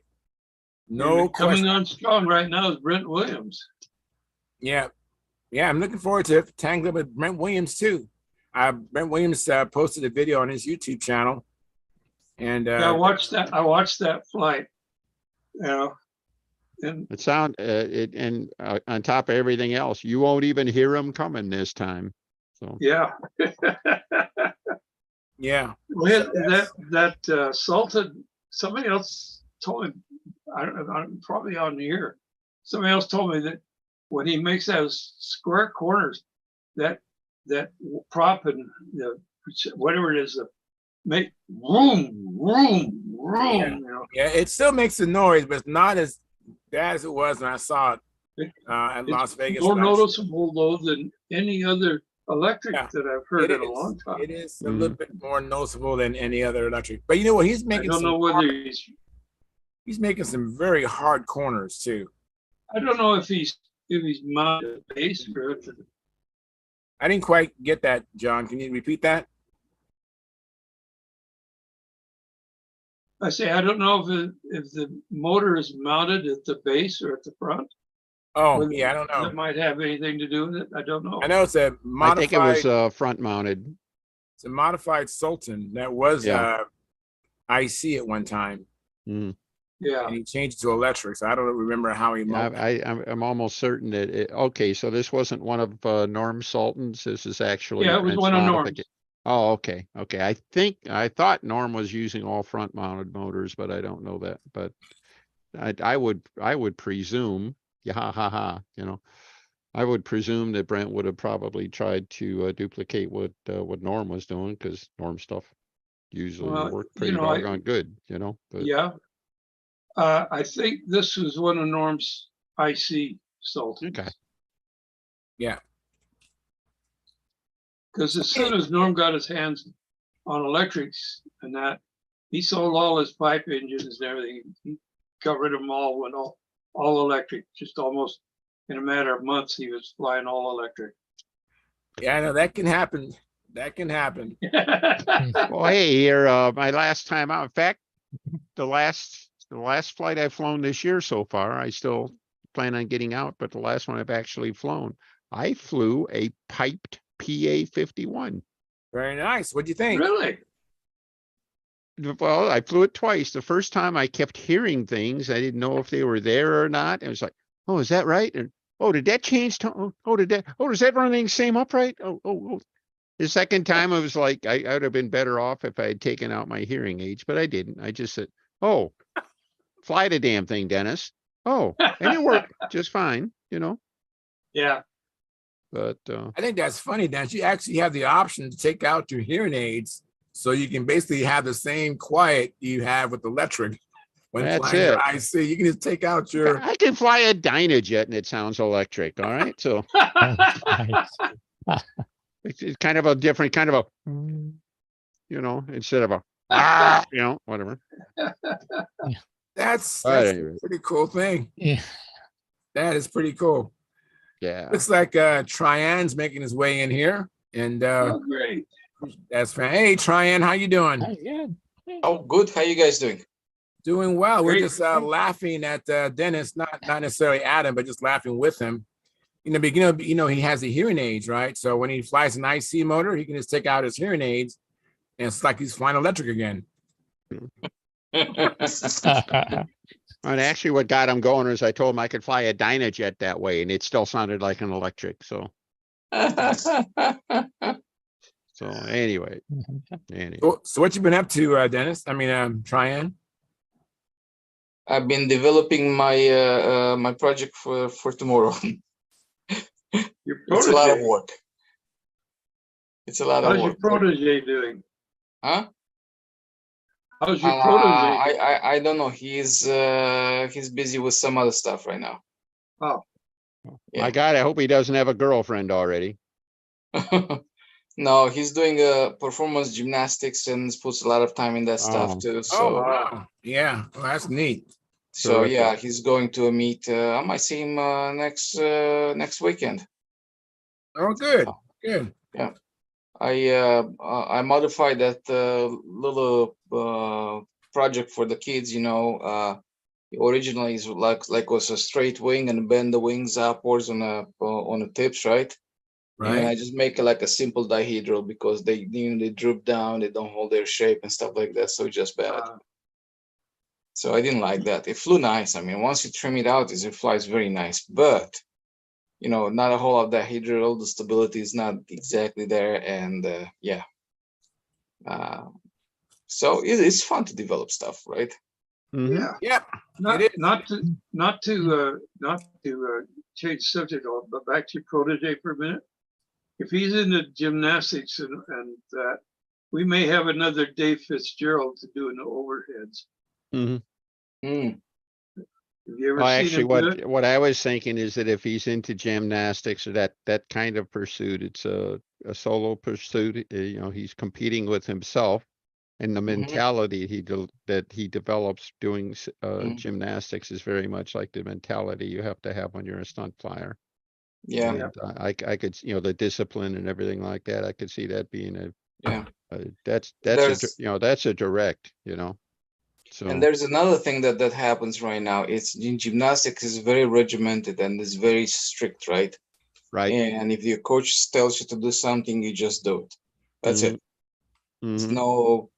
No Coming question. on strong right now is Brent Williams. Yeah. I'm looking forward to it. Tangled up with Brent Williams too. Brent Williams posted a video on his YouTube channel. And I watched that flight. And It sound and on top of everything else, you won't even hear him coming this time. So yeah. yeah. Well, that Sultan, somebody else told me, I'm probably on here. Somebody else told me that when he makes those square corners, that prop and whatever it is, make room. Yeah, it still makes a noise, but it's not as bad as it was when I saw it at Las Vegas. More last year. noticeable though than any other electric Yeah, that I've heard It in a is. long time. It is a little bit more noticeable than any other electric. But you know what? He's I making don't know whether he's making some very hard corners too. I don't know if he's mounted at base or if I didn't quite get that, John. Can you repeat that? I say I don't know if the motor is mounted at the base or at the front. Oh, Whether yeah, I don't know. That might have anything to do with it. I don't know. I know it's a I think it modified. was front mounted. It's a modified Sultan that was Yeah. IC at one time, Mm. Yeah. and he changed it to electric. So I don't remember how he. I'm almost certain that okay, so this wasn't one of Norm Sultan's. This is actually Yeah, it was Brent's one of Norm's. modification. Oh, okay. I thought Norm was using all front mounted motors, but I don't know that. But I would presume, I would presume that Brent would have probably tried to duplicate what Norm was doing, because Norm stuff usually Well, worked pretty doggone good, But Yeah. I think this was one of Norm's IC Sultans. Okay. Yeah. Because as soon as Norm got his hands on electrics and that, he sold all his pipe engines and everything. He covered them all, went all electric, just almost in a matter of months, he was flying all electric. Yeah, I know that can happen. That can happen. Well, hey, here, my last time out. In fact, the last flight I've flown this year so far, I still plan on getting out, but the last one I've actually flown, I flew a piped PA-51. Very nice. What'd you think? Really? Well, I flew it twice. The first time I kept hearing things. I didn't know if they were there or not. It was like, oh, is that right? And oh, did that change tone? Oh, does that run the same upright? Oh. The second time I was like, I would have been better off if I had taken out my hearing aids, but I didn't. I just said, oh, fly the damn thing, Dennis. Oh, and it worked just fine, Yeah. But I think that's funny, Dan. You actually have the option to take out your hearing aids, so you can basically have the same quiet you have with electric when That's flying your it. IC. You can just take out your. I can fly a Dynajet and it sounds electric. All right, so it's kind of a different kind of a, instead of a whatever. That's But a anyway, pretty cool thing. Yeah. That is pretty cool. yeah. Looks like Tryan's making his way in here, and Oh, great. that's fine. Hey, Tryan, how you doing? Oh, yeah. Oh, good. How you guys doing? Doing well. We're Great. just laughing at Dennis, not necessarily at him, but just laughing with him. He has the hearing aids, right? So when he flies an IC motor, he can just take out his hearing aids, and it's like he's flying electric again. And actually what got him going is I told him I could fly a Dynajet that way and it still sounded like an electric. So anyway. So what you been up to, Dennis? I mean, Tryan? I've been developing my my project for tomorrow. Your It's a lot of protege. work. It's a lot How's of your work. protege doing? Huh? How's your protege? I don't know. He's busy with some other stuff right now. Oh, Yeah. My God, I hope he doesn't have a girlfriend already. No, he's doing performance gymnastics and puts a lot of time in that stuff Oh. too. Oh, So wow. Yeah. Well, that's neat. terrific. yeah, he's going to a meet. I might see him next weekend. Oh, good. Good. I modified that little project for the kids. Originally is like was a straight wing and bend the wings upwards on the tips, right? And I Right. just make it like a simple dihedral because they droop down, they don't hold their shape and stuff like that. So it's just bad. So I didn't like that. It flew nice. I mean, once you trim it out, it flies very nice. But not a whole lot of dihedral. The stability is not exactly there, and yeah. So it's fun to develop stuff, right? Mhm. yeah. Yep. Not, It is. not to change the subject, but back to your protege for a minute. If he's into gymnastics and that, we may have another Dave Fitzgerald to do in the overheads. Mhm. Mm. Have you ever Well, seen actually, him do it? what I was thinking is that if he's into gymnastics or that kind of pursuit, it's a solo pursuit. He's competing with himself, and the mentality that he develops doing Mhm. gymnastics is very much like the mentality you have to have when you're a stunt flyer. Yeah, And I could, the discipline and everything like that. I could see that being yeah. that's There's that's a direct, So and there's another thing that happens right now. It's in gymnastics is very regimented and is very strict, right? right. And if your coach tells you to do something, you just do it. That's it. It's Mhm.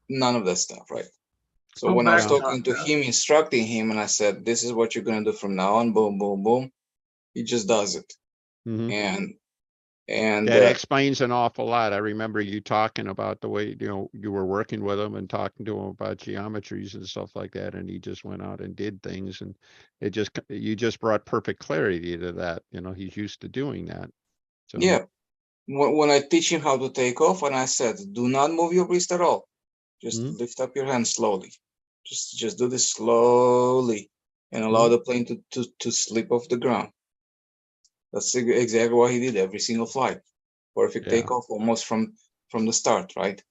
none of that stuff, right? So Go when I was back talking to that. him, instructing him, and I said, "This is what you're gonna do from now on." Boom, boom, boom. He just does it, Mhm. and That explains an awful lot. I remember you talking about the way, you were working with him and talking to him about geometries and stuff like that. And he just went out and did things, and you just brought perfect clarity to that. He's used to doing that. So, yeah. When I teach him how to take off, and I said, "Do not move your wrist at all. Just Mhm. lift up your hand slowly. Just do this slowly, and allow the plane to slip off the ground." That's exactly what he did every single flight. Perfect Yeah. takeoff, almost from the start, right?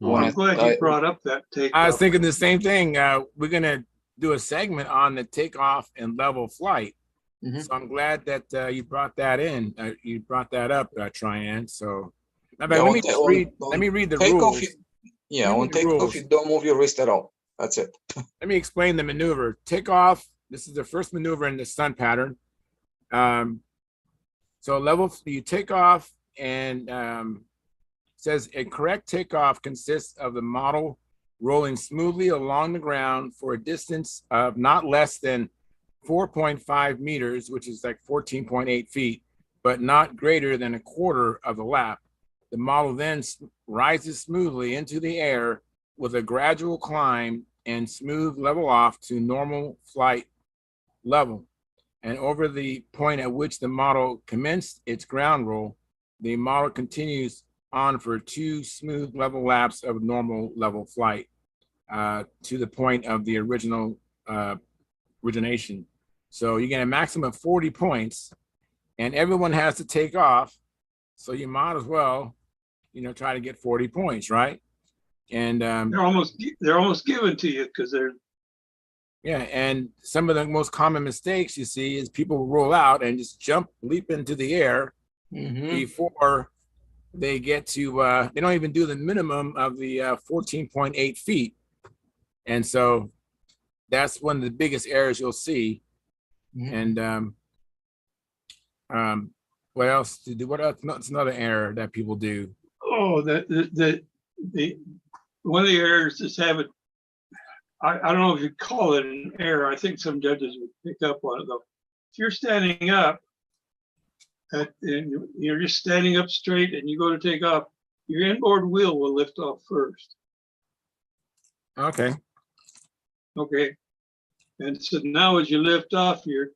Oh, When I'm glad you brought up that I was takeoff. thinking the same thing. We're gonna do a segment on the takeoff and level flight. Mhm. So I'm glad that you brought that in. You brought that up, Tryan. So Yeah, let me just read. on Let me read the takeoff, rules. yeah, Let me on read the takeoff, rules. you don't move your wrist at all. That's it. Let me explain the maneuver. Takeoff. This is the first maneuver in the stunt pattern. So you take off, and says a correct takeoff consists of the model rolling smoothly along the ground for a distance of not less than 4.5 meters, which is like 14.8 feet, but not greater than a quarter of the lap. The model then rises smoothly into the air with a gradual climb and smooth level off to normal flight level. and over the point at which the model commenced its ground roll, the model continues on for 2 smooth level laps of normal level flight to the point of the original origination. So you get a maximum of 40 points, and everyone has to take off. So you might as well, try to get 40 points, right? And they're almost given to you because they're. Yeah, and some of the most common mistakes you see is people roll out and just leap into the air before they get to, they don't even do the minimum of the 14.8 feet. And so that's one of the biggest errors you'll see. And what else to do? What else? It's another error that people do. Oh, the one of the errors is having. I don't know if you call it an error. I think some judges would pick up on it though. If you're standing up and you're just standing up straight and you go to take off, your inboard wheel will lift off first. Okay. Okay. And so now as you lift off, your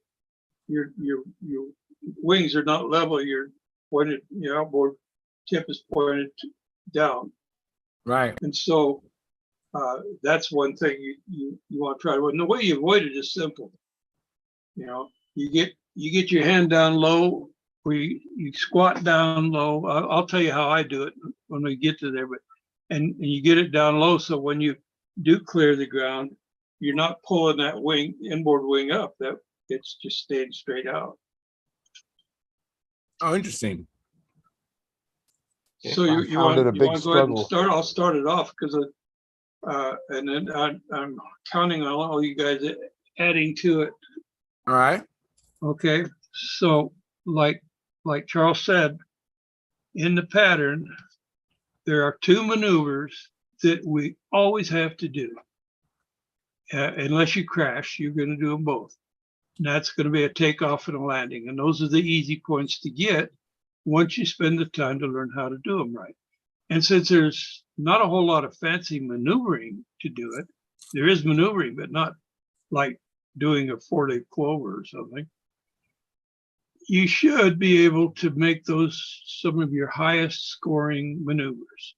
wings are not level. You're pointed, your outboard tip is pointed down. Right. And so that's one thing you want to try to. And the way you avoid it is simple. You get your hand down low, or you squat down low. I'll tell you how I do it when we get to there. But and you get it down low, so when you do clear the ground, you're not pulling that inboard wing up. That it's just staying straight out. Oh, interesting. So you want to go ahead and start? I'll start it off because and then I'm counting on all you guys adding to it. All right. Okay. So like Charles said, in the pattern, there are 2 maneuvers that we always have to do. Unless you crash, you're going to do them both. And that's going to be a takeoff and a landing. And those are the easy points to get once you spend the time to learn how to do them right. And since there's not a whole lot of fancy maneuvering to do it, there is maneuvering, but not like doing a 4-leaf clover or something. You should be able to make those some of your highest scoring maneuvers.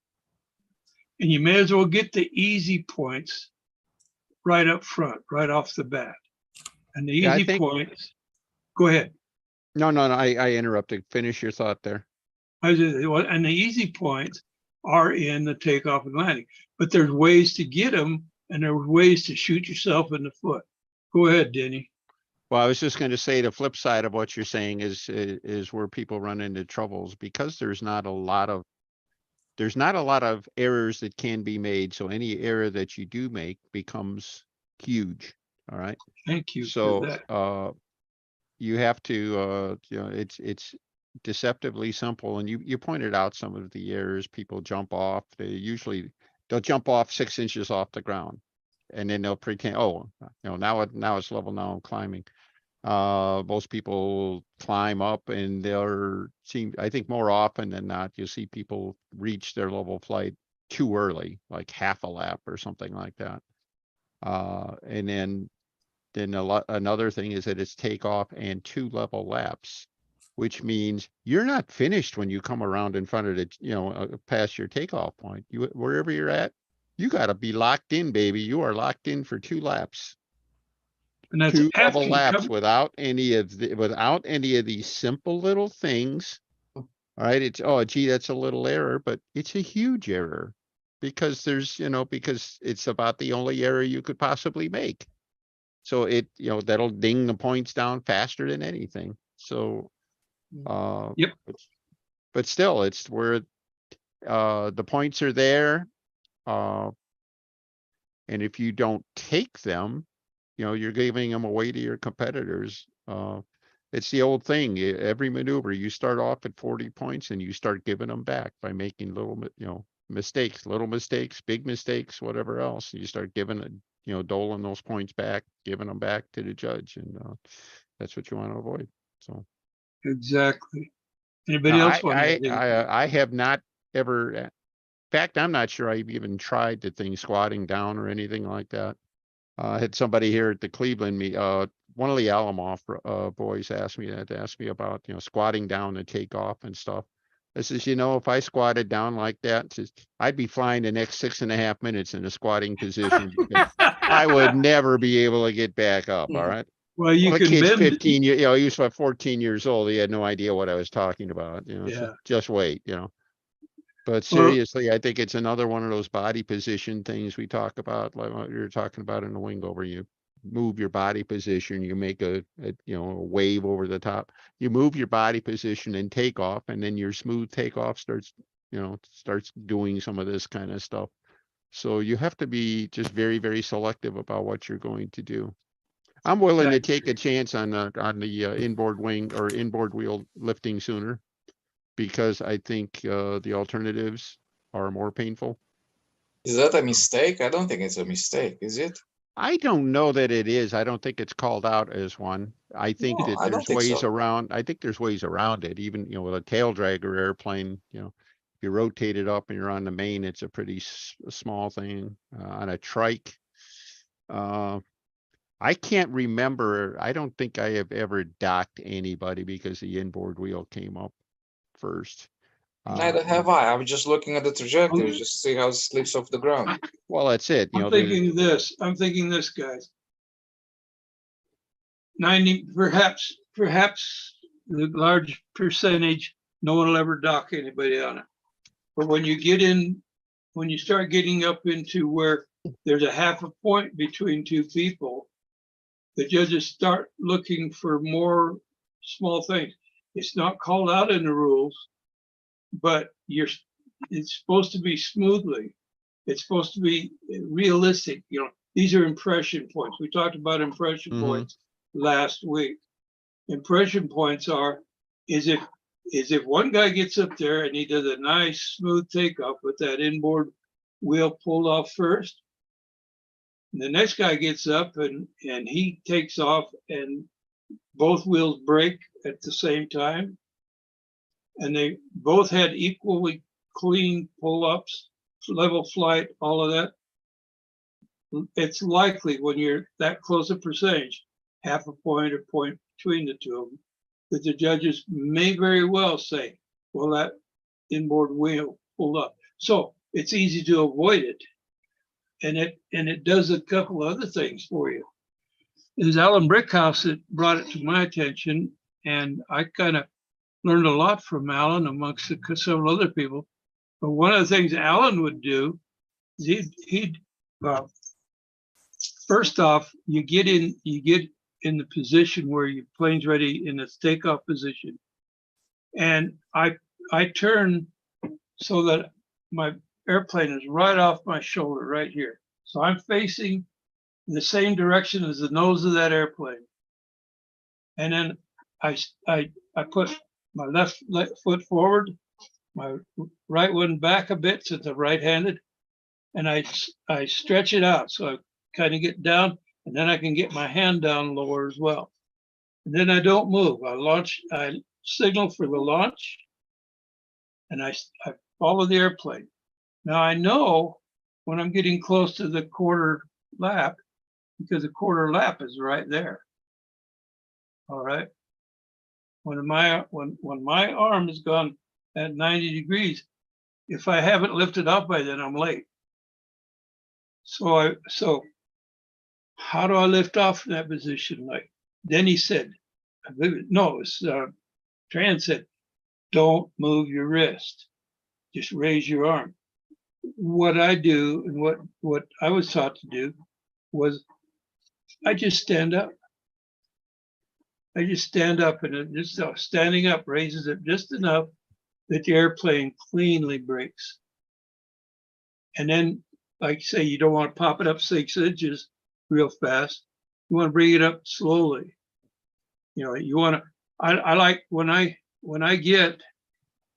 And you may as well get the easy points right up front, right off the bat. And the easy points, go ahead. No, I interrupted. Finish your thought there. And the easy points are in the takeoff and landing, but there's ways to get them and there's ways to shoot yourself in the foot. Go ahead, Denny. Well, I was just going to say the flip side of what you're saying is where people run into troubles because there's not a lot of errors that can be made. So any error that you do make becomes huge. All right. Thank you. So you have to it's deceptively simple. And you pointed out some of the errors. People jump off. They'll jump off 6 inches off the ground. And then they'll pretend, now it's level, now I'm climbing. Most people climb up and I think more often than not, you'll see people reach their level flight too early, like half a lap or something like that. And then another thing is that it's takeoff and 2 level laps, which means you're not finished when you come around in front of the, past your takeoff point. Wherever you're at, you got to be locked in, baby. You are locked in for 2 laps. And that's 2 level laps without any of these simple little things. All right. It's, oh, gee, that's a little error, but it's a huge error because because it's about the only error you could possibly make. So that'll ding the points down faster than anything. So, yep. But still, it's where the points are there. And if you don't take them, you're giving them away to your competitors. It's the old thing. Every maneuver, you start off at 40 points and you start giving them back by making little mistakes, big mistakes, whatever else. You start giving doling those points back, giving them back to the judge. And that's what you want to avoid. So exactly. Anybody else want to add anything? I have not ever, in fact, I'm not sure I've even tried the thing squatting down or anything like that. I had somebody here at the Cleveland one of the Alamoff boys asked me about, squatting down and take off and stuff. I says, if I squatted down like that, I'd be flying the next 6.5 minutes in a squatting position. Because I would never be able to get back up. All right. Well, you The can kid's bend. 15, he was about 14 years old. He had no idea what I was talking about. So Yeah. just wait, But Well- seriously, I think it's another one of those body position things we talk about, like what you're talking about in the wingo, where you move your body position, you make a wave over the top, you move your body position and take off, and then your smooth takeoff starts doing some of this kind of stuff. So you have to be just very, very selective about what you're going to do. I'm willing to take a chance on the inboard wing or inboard wheel lifting sooner, because I think the alternatives are more painful. Is that a mistake? I don't think it's a mistake, is it? I don't know that it is. I don't think it's called out as one. I think No, that I don't there's think ways so. around. I think there's ways around it. Even, with a tail dragger airplane, if you rotate it up and you're on the main, it's a pretty small thing. On a trike, I can't remember. I don't think I have ever docked anybody because the inboard wheel came up first. Neither have I. I was just looking at the trajectory, just see how it slips off the ground. Well, that's it. I'm thinking this, guys. 90, perhaps the large percentage, no one will ever dock anybody on it. But when you start getting up into where there's a half a point between two people, the judges start looking for more small things. It's not called out in the rules, but it's supposed to be smoothly. It's supposed to be realistic. These are impression points. We talked about impression points last week. Impression points is if one guy gets up there and he does a nice smooth takeoff with that inboard wheel pulled off first, and the next guy gets up and he takes off and both wheels break at the same time, and they both had equally clean pull-ups, level flight, all of that. It's likely when you're that close a percentage, half a point or point between the two of them, that the judges may very well say, well, that inboard wheel pulled up. So it's easy to avoid it. And it does a couple other things for you. It was Alan Brickhouse that brought it to my attention, and I kind of learned a lot from Alan amongst several other people. But one of the things Alan would do is he'd first off, you get in the position where your plane's ready in a takeoff position. And I turn so that my airplane is right off my shoulder right here. So I'm facing the same direction as the nose of that airplane. And then I put my left foot forward, my right one back a bit since I'm right-handed, and I stretch it out. So I kind of get down, and then I can get my hand down lower as well. And then I don't move. I signal for the launch, and I follow the airplane. Now I know when I'm getting close to the quarter lap, because the quarter lap is right there. All right. When my arm has gone at 90 degrees, if I haven't lifted up by then, I'm late. So how do I lift off in that position? Like Denny said, I believe it, no, it's Tran said, don't move your wrist, just raise your arm. What I do and what I was taught to do was I just stand up. I just stand up, and just standing up raises it just enough that the airplane cleanly brakes. And then, like say, you don't want to pop it up 6 inches real fast. You want to bring it up slowly. You want to. I like when I get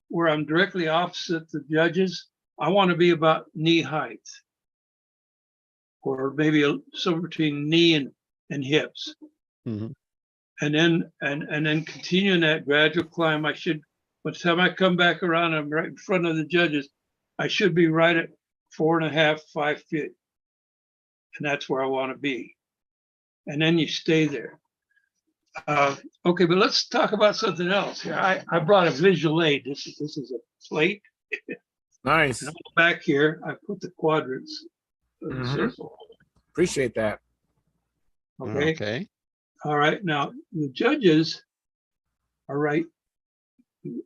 where I'm directly opposite the judges, I want to be about knee height, or maybe somewhere between knee and hips. Mm-hmm. And then continuing that gradual climb. By the time I come back around, I'm right in front of the judges. I should be right at 4.5, 5 feet. And that's where I want to be. And then you stay there. Okay, but let's talk about something else here. I brought a visual aid. This is a plate. Nice. And on the back here, I put the quadrants of the Mhm. circle. Appreciate that. Okay. Okay. All right. Now the judges are right. The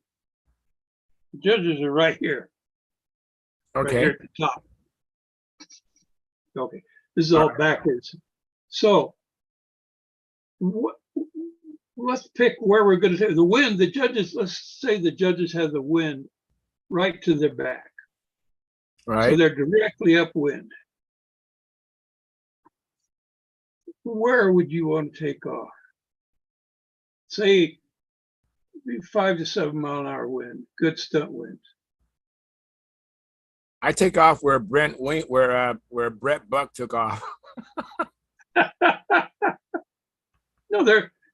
judges are right here. Right here Okay. at the top. Okay. This is all backwards. So let's pick where we're going to take the wind. The judges, let's say the judges have the wind right to their back. So Right. they're directly upwind. Where would you want to take off? Say 5 to 7 mile an hour wind, good stunt winds. I take off where where Brett Buck took off. No,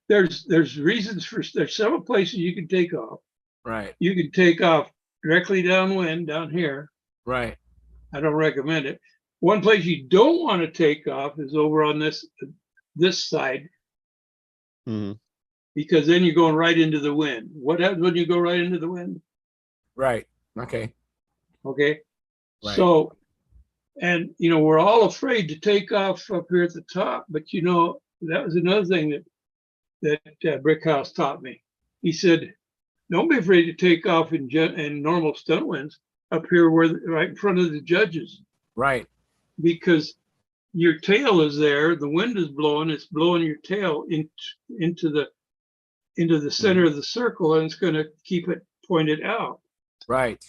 there's reasons for, there's several places you can take off. Right. You can take off directly downwind down here. Right. I don't recommend it. One place you don't want to take off is over on this side, Mhm. because then you're going right into the wind. What happens when you go right into the wind? Right. Okay. Okay. Right. So, and you know, we're all afraid to take off up here at the top, but you know, that was another thing that Brickhouse taught me. He said, don't be afraid to take off in normal stunt winds up here right in front of the judges, Right. because your tail is there, the wind is blowing, it's blowing your tail into the center of the circle, and it's going to keep it pointed out. Right.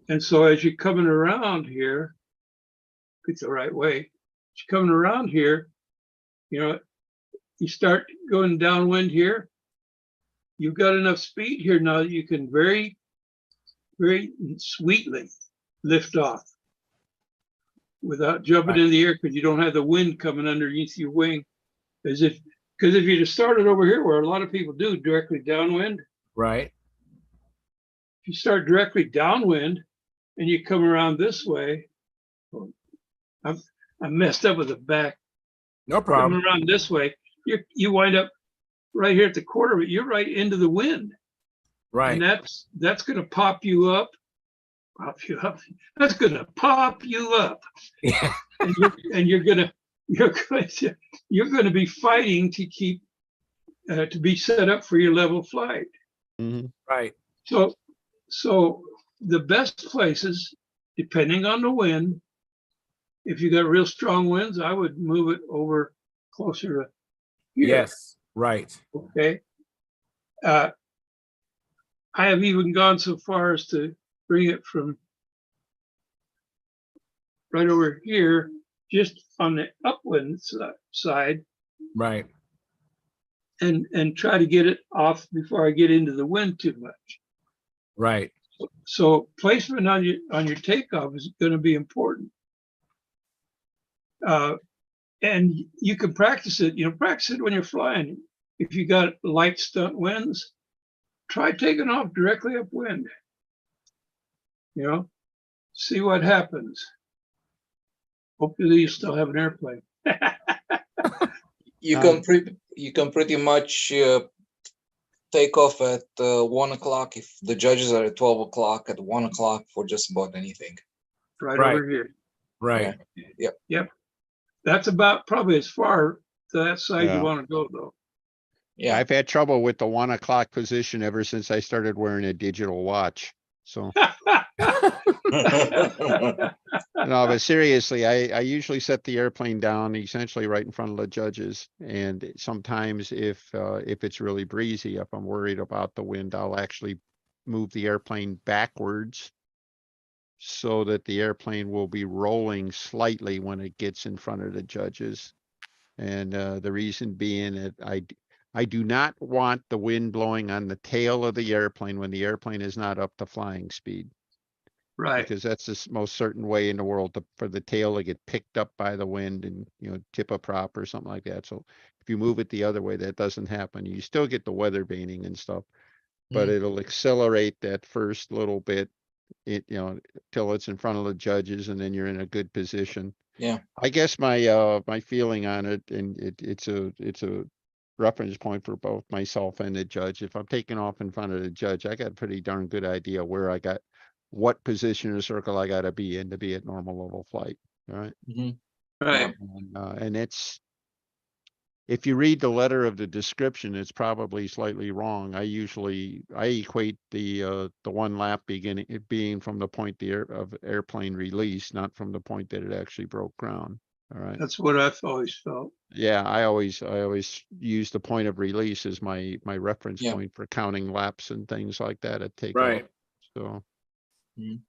And so as you're coming around here, it's the right way. As you're coming around here, you know, you start going downwind here. You've got enough speed here now that you can very, very sweetly lift off without jumping in the air, because you don't have the wind coming underneath your wing. Because if you'd have started over here, where a lot of people do, directly downwind, Right. if you start directly downwind and you come around this way, I'm messed up with the back. No Coming problem. around this way, you wind up right here at the quarter, but you're right into the wind. Right. And that's going to pop you up. That's going to pop you up. Yeah. And you're going to be fighting to keep to be set up for your level flight. Mhm. Right. So the best places, depending on the wind, if you got real strong winds, I would move it over closer to here. Yes. Right. Okay. I have even gone so far as to bring it from right over here, just on the upwind side, Right. and try to get it off before I get into the wind too much. Right. So placement on your takeoff is going to be important. And you can practice it. Practice it when you're flying. If you got light stunt winds, try taking off directly upwind. See what happens. Hopefully you still have an airplane. You can pretty much take off at 1 o'clock if the judges are at 12 o'clock, at 1 o'clock for just about anything. Right Right. over here. Right. Yep. That's about probably as far to that side Yeah. you want to go, though. Yeah. I've had trouble with the 1 o'clock position ever since I started wearing a digital watch. So, no, but seriously, I usually set the airplane down essentially right in front of the judges. And sometimes if it's really breezy, if I'm worried about the wind, I'll actually move the airplane backwards so that the airplane will be rolling slightly when it gets in front of the judges. And the reason being that I do not want the wind blowing on the tail of the airplane when the airplane is not up to flying speed. Right. Because that's the most certain way in the world for the tail to get picked up by the wind and, tip a prop or something like that. So if you move it the other way, that doesn't happen. You still get the weather vaning and stuff, but it'll accelerate that first little bit, till it's in front of the judges, and then you're in a good position. Yeah. I guess my feeling on it, and it's a reference point for both myself and the judge. If I'm taking off in front of the judge, I got a pretty darn good idea where I got, what position in the circle I gotta be in to be at normal level flight, all right? Right. And it's, if you read the letter of the description, it's probably slightly wrong. I equate the one lap beginning, it being from the point of airplane release, not from the point that it actually broke ground. All right. That's what I've always felt. Yeah, I always use the point of release as my reference Yeah. point for counting laps and things like that at takeoff. Right. So. Mhm.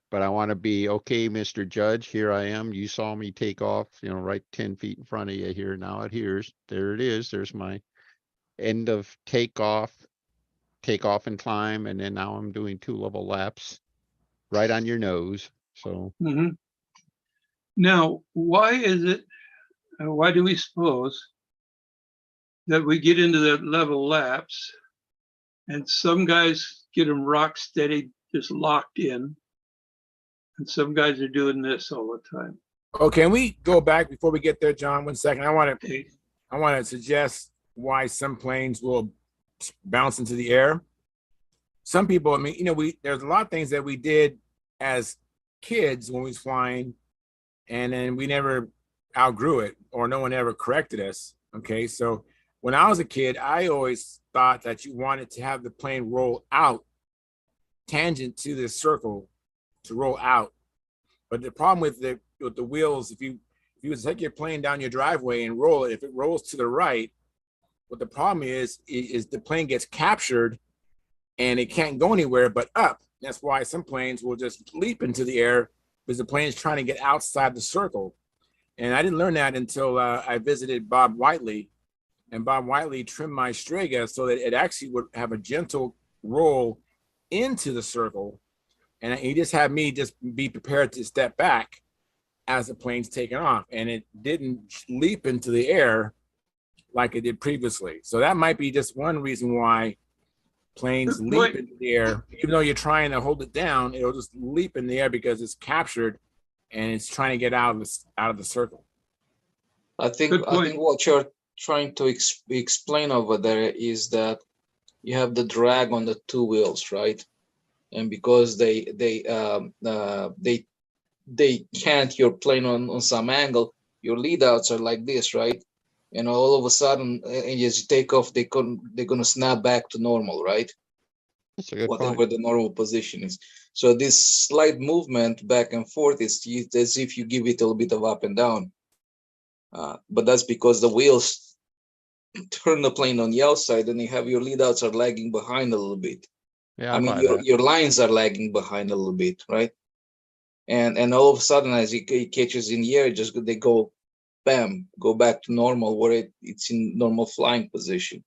But I want to be, okay, Mr. Judge, here I am. You saw me take off, right 10 feet in front of you here. Now it here's, there it is. There's my end of takeoff and climb. And then now I'm doing 2 level laps right on your nose. So Mhm. Now, why is it, why do we suppose that we get into that level laps and some guys get them rock steady, just locked in, and some guys are doing this all the time? Oh, can we go back before we get there, John? 1 second. I want Okay. to suggest why some planes will bounce into the air. Some people, I mean, there's a lot of things that we did as kids when we was flying, and then we never outgrew it, or no one ever corrected us. Okay, so when I was a kid, I always thought that you wanted to have the plane roll out tangent to the circle to roll out. But the problem with the wheels, if you take your plane down your driveway and roll it, if it rolls to the right, what the problem is the plane gets captured and it can't go anywhere but up. That's why some planes will just leap into the air because the plane is trying to get outside the circle. And I didn't learn that until I visited Bob Whiteley, and Bob Whiteley trimmed my Strega so that it actually would have a gentle roll into the circle. And he just had me just be prepared to step back as the plane's taking off, and it didn't leap into the air like it did previously. So that might be just one reason why planes Good leap point. into the air. Even though you're trying to hold it down, it'll just leap in the air because it's captured and it's trying to get out of the circle. I think Good point. what you're trying to explain over there is that you have the drag on the 2 wheels, right? And because they cant your plane on some angle, your lead outs are like this, right? And all of a sudden, as you take off, they're gonna snap back to normal, right? that's a good Whatever point. the normal position is. So this slight movement back and forth is as if you give it a little bit of up and down. But that's because the wheels turn the plane on the outside, and you have your lead outs are lagging behind a little bit. Yeah, I I mean, buy your that. your lines are lagging behind a little bit, right? And all of a sudden, as it catches in the air, they go, bam, go back to normal where it's in normal flying position.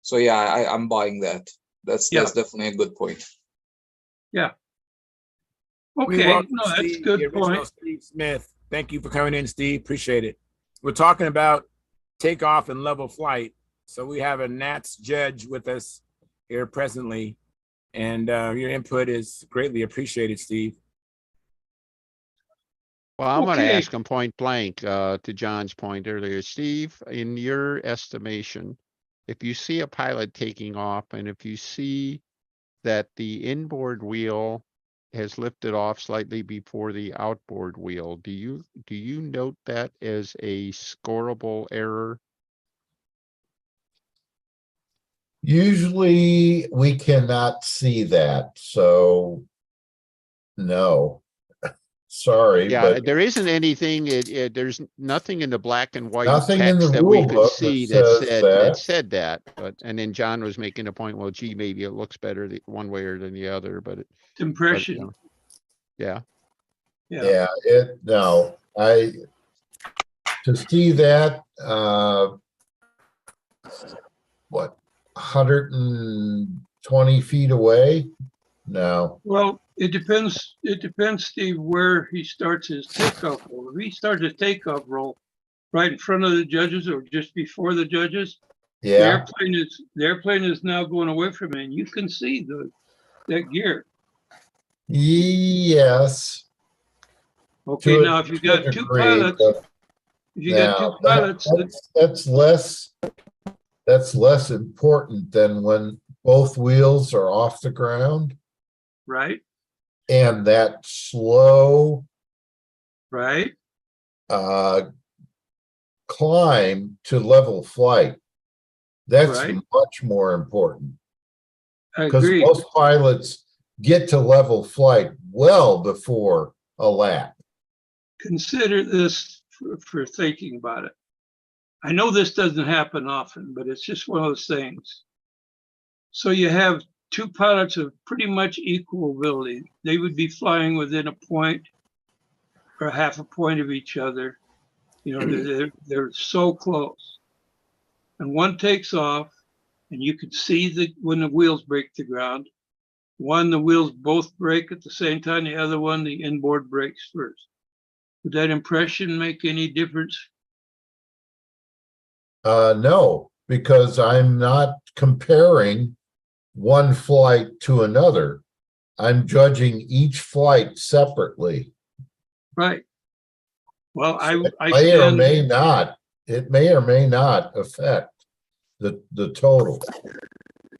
So yeah, I'm buying that. That's Yeah. definitely a good point. We Okay, welcome no, that's a Steve, the good original point. Steve Smith. Thank you for coming in, Steve. Appreciate it. We're talking about takeoff and level flight. So we have a NATS judge with us here presently, and your input is greatly appreciated, Steve. Well, I'm going to Okay. ask him point blank, to John's point earlier. Steve, in your estimation, if you see a pilot taking off and if you see that the inboard wheel has lifted off slightly before the outboard wheel, do you note that as a scorable error? Usually we cannot see that, so no. Sorry, Yeah, but there isn't anything, there's nothing in the black and white nothing in the text that we rule could book that see says that. said that. But, and then John was making a point, well, gee, maybe it looks better one way or than the other, but It's impression. yeah. Yeah. No, to see that, what, 120 feet away? No. Well, it depends, Steve, where he starts his takeoff roll. If he starts his takeoff roll right in front of the judges or just before the judges, the Yeah, airplane is now going away from it, and you can see that gear. yes. Okay, To a- now if you to a got two degree, pilots, but if you got two now, pilots, that's less that's less important than when both wheels are off the ground right, and that slow right. climb to level flight. That's Right. much more important I because agree. most pilots get to level flight well before a lap. Consider this for thinking about it. I know this doesn't happen often, but it's just one of those things. So you have two pilots of pretty much equal ability. They would be flying within a point or half a point of each other. You know, they're so close. And one takes off, and you could see when the wheels break the ground. One, the wheels both break at the same time. The other one, the inboard breaks first. Would that impression make any difference? No, because I'm not comparing one flight to another. I'm judging each flight separately. Right. Well, I May or stand. may not, it may or may not affect the total.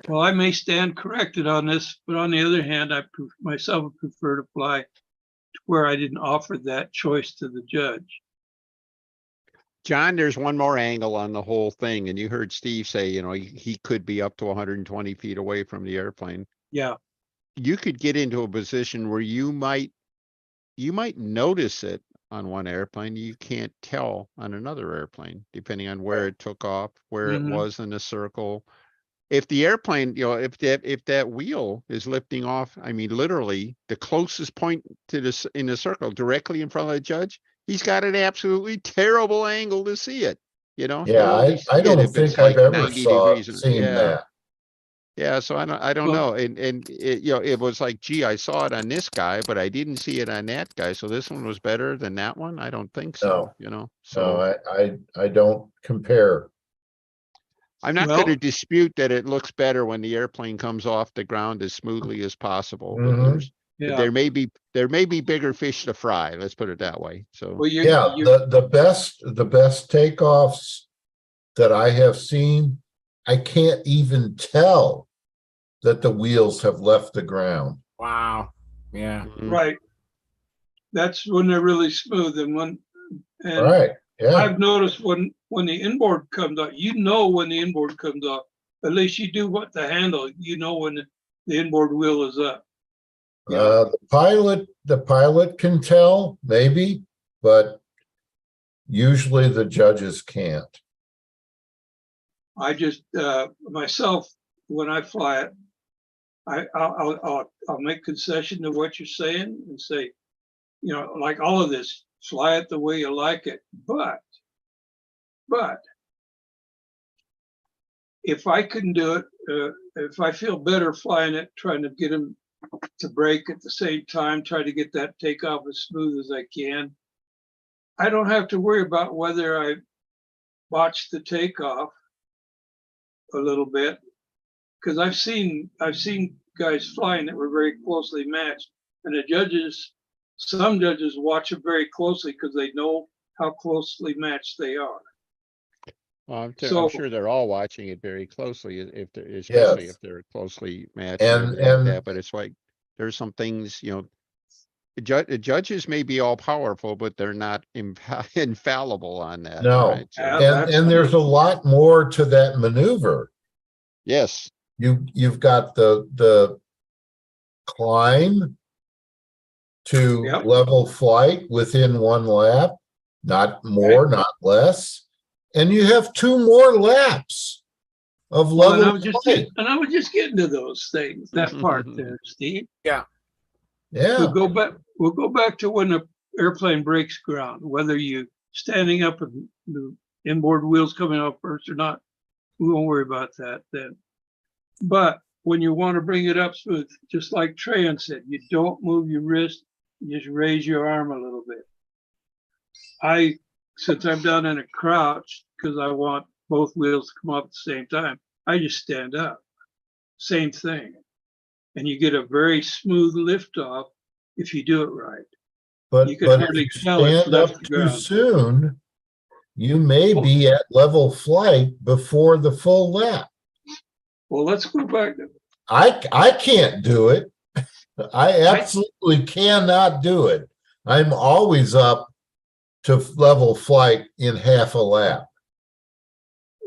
Well, I may stand corrected on this, but on the other hand, I myself would prefer to fly to where I didn't offer that choice to the judge. John, there's one more angle on the whole thing, and you heard Steve say, you know, he could be up to 120 feet away from the airplane. Yeah. You could get into a position where you might notice it on one airplane. You can't tell on another airplane, depending on where it took off, where it was in a circle. If the airplane, you know, if that wheel is lifting off, I mean, literally the closest point to this in the circle directly in front of the judge, he's got an absolutely terrible angle to see it. You know, Yeah, he'll only see I it don't if it's think I've like ever 90 degrees. seen Yeah. that. Yeah, so I don't Well- know. And it, you know, it was like, gee, I saw it on this guy, but I didn't see it on that guy. So this one was better than that one. I don't think so, No. you know, No, so I don't compare. I'm not Well- gonna dispute that it looks better when the airplane comes off the ground as smoothly as possible, but Mhm. Yeah. there may be bigger fish to fry. Let's put it that way. So Well, Yeah, the best takeoffs that I have seen, I can't even tell that the wheels have left the ground. Wow. Yeah. mhm. right. That's when they're really smooth and All right, yeah, I've noticed when the inboard comes off, you know when the inboard comes off. At least you do what the handle, you know when the inboard wheel is up. Yeah. the pilot can tell, maybe, but usually the judges can't. I just myself, when I fly it, I'll make concession to what you're saying and say, you know, like all of this, fly it the way you like it. But if I couldn't do it, if I feel better flying it, trying to get them to break at the same time, try to get that takeoff as smooth as I can, I don't have to worry about whether I botched the takeoff a little bit, because I've seen guys flying that were very closely matched, and some judges watch it very closely because they know how closely matched they are. Well, I'm So- sure they're all watching it very closely, especially Yes. if they're closely matched And- and everything like and- that. But it's like there's some things, you know, the judges may be all powerful, but they're not infallible on that. No. right? So- Yeah. And there's a lot more to that maneuver. yes. You've got the climb to Yep. level flight within one lap, not more, not less. And you have 2 more laps of Well, and I level was just flight. getting to those things, that part there, Steve. Yeah, We'll go back to when the airplane breaks ground, whether you standing up and the inboard wheels coming off first or not. We won't worry about that then. But when you want to bring it up smooth, just like Trayan said, you don't move your wrist, you just raise your arm a little bit. Since I'm down in a crouch, because I want both wheels to come off at the same time, I just stand up. Same thing. And you get a very smooth liftoff if you do it right. but You can if hardly you tell it's stand up left the too ground. soon, you may be at level flight before the full lap. Well, let's go back. I can't do it. I absolutely cannot do it. I'm always up to level flight in half a lap.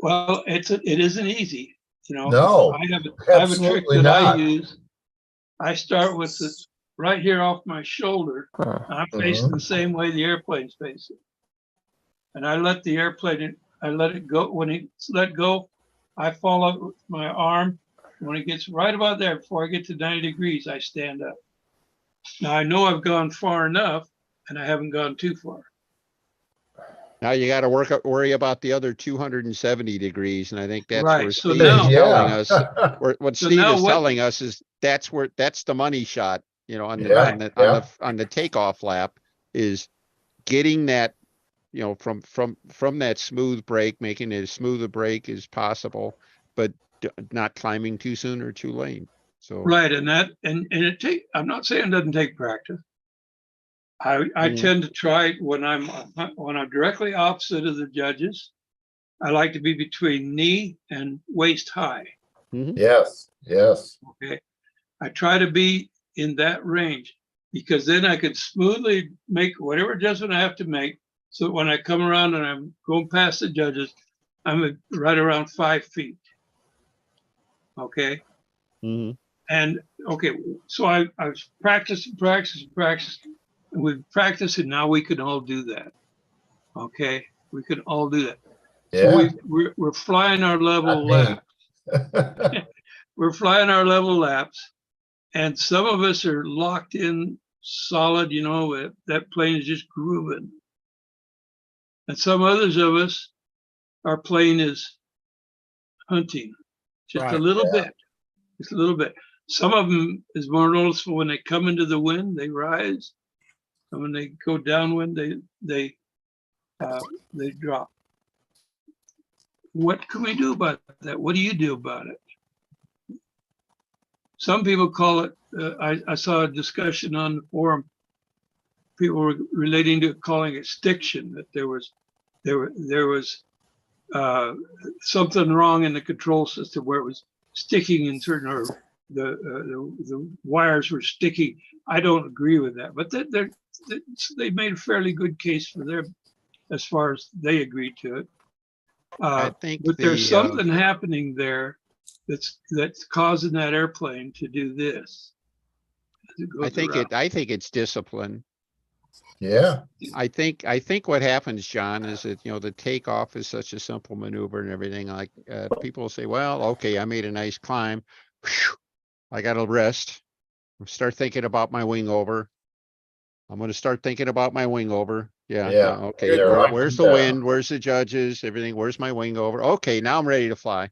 Well, it isn't easy, you know. No, I have a trick absolutely that I not. use. I start with the right here off my shoulder. I'm facing the same way the airplane's facing. And I let the airplane, I let it go. When it's let go, I follow with my arm. When it gets right about there, before I get to 90 degrees, I stand up. Now I know I've gone far enough and I haven't gone too far. Now you got to worry about the other 270 degrees, and I think that's Right, where so Steve now- is telling Yeah. us. What So Steve now is what- telling us is that's the money shot. You know, on the Yeah, yeah. on the takeoff lap is getting that, you know, from that smooth break, making it as smooth a break as possible, but not climbing too soon or too late. So Right, and it take. I'm not saying it doesn't take practice. I Mhm. tend to try when I'm directly opposite of the judges. I like to be between knee and waist high. Yes, yes. Okay, I try to be in that range because then I could smoothly make whatever adjustment I have to make. So when I come around and I'm going past the judges, I'm right around 5 feet. Okay. Mhm. And okay, so I was practicing, and we've practiced, and now we can all do that. Okay, we can all do that. So Yeah. we're flying our level Not laps. We're flying our level laps, and some of us are locked in solid. You know, that plane is just grooving, and some others of us, our plane is hunting, just a Right. little bit, just a little bit. Some of them is more noticeable when they come into the wind, they rise, and when they go downwind, they drop. What can we do about that? What do you do about it? Some people call it. I saw a discussion on the forum. People were relating to calling it stiction. That there was something wrong in the control system where it was sticking in certain, or the wires were sticking. I don't agree with that, but they made a fairly good case for their, as far as they agreed to it. I think But there's something happening there that's causing that airplane to do this. I think it's discipline. Yeah, I think what happens, John, is that, you know, the takeoff is such a simple maneuver and everything. Like people will say, well, okay, I made a nice climb. Whew, I got to rest. Start thinking about my wing over. I'm going to start thinking about my wing over. Yeah. Okay. Good point. Where's the wind? Where's the judges? Everything. Where's my wing over? Okay. Now I'm ready to fly.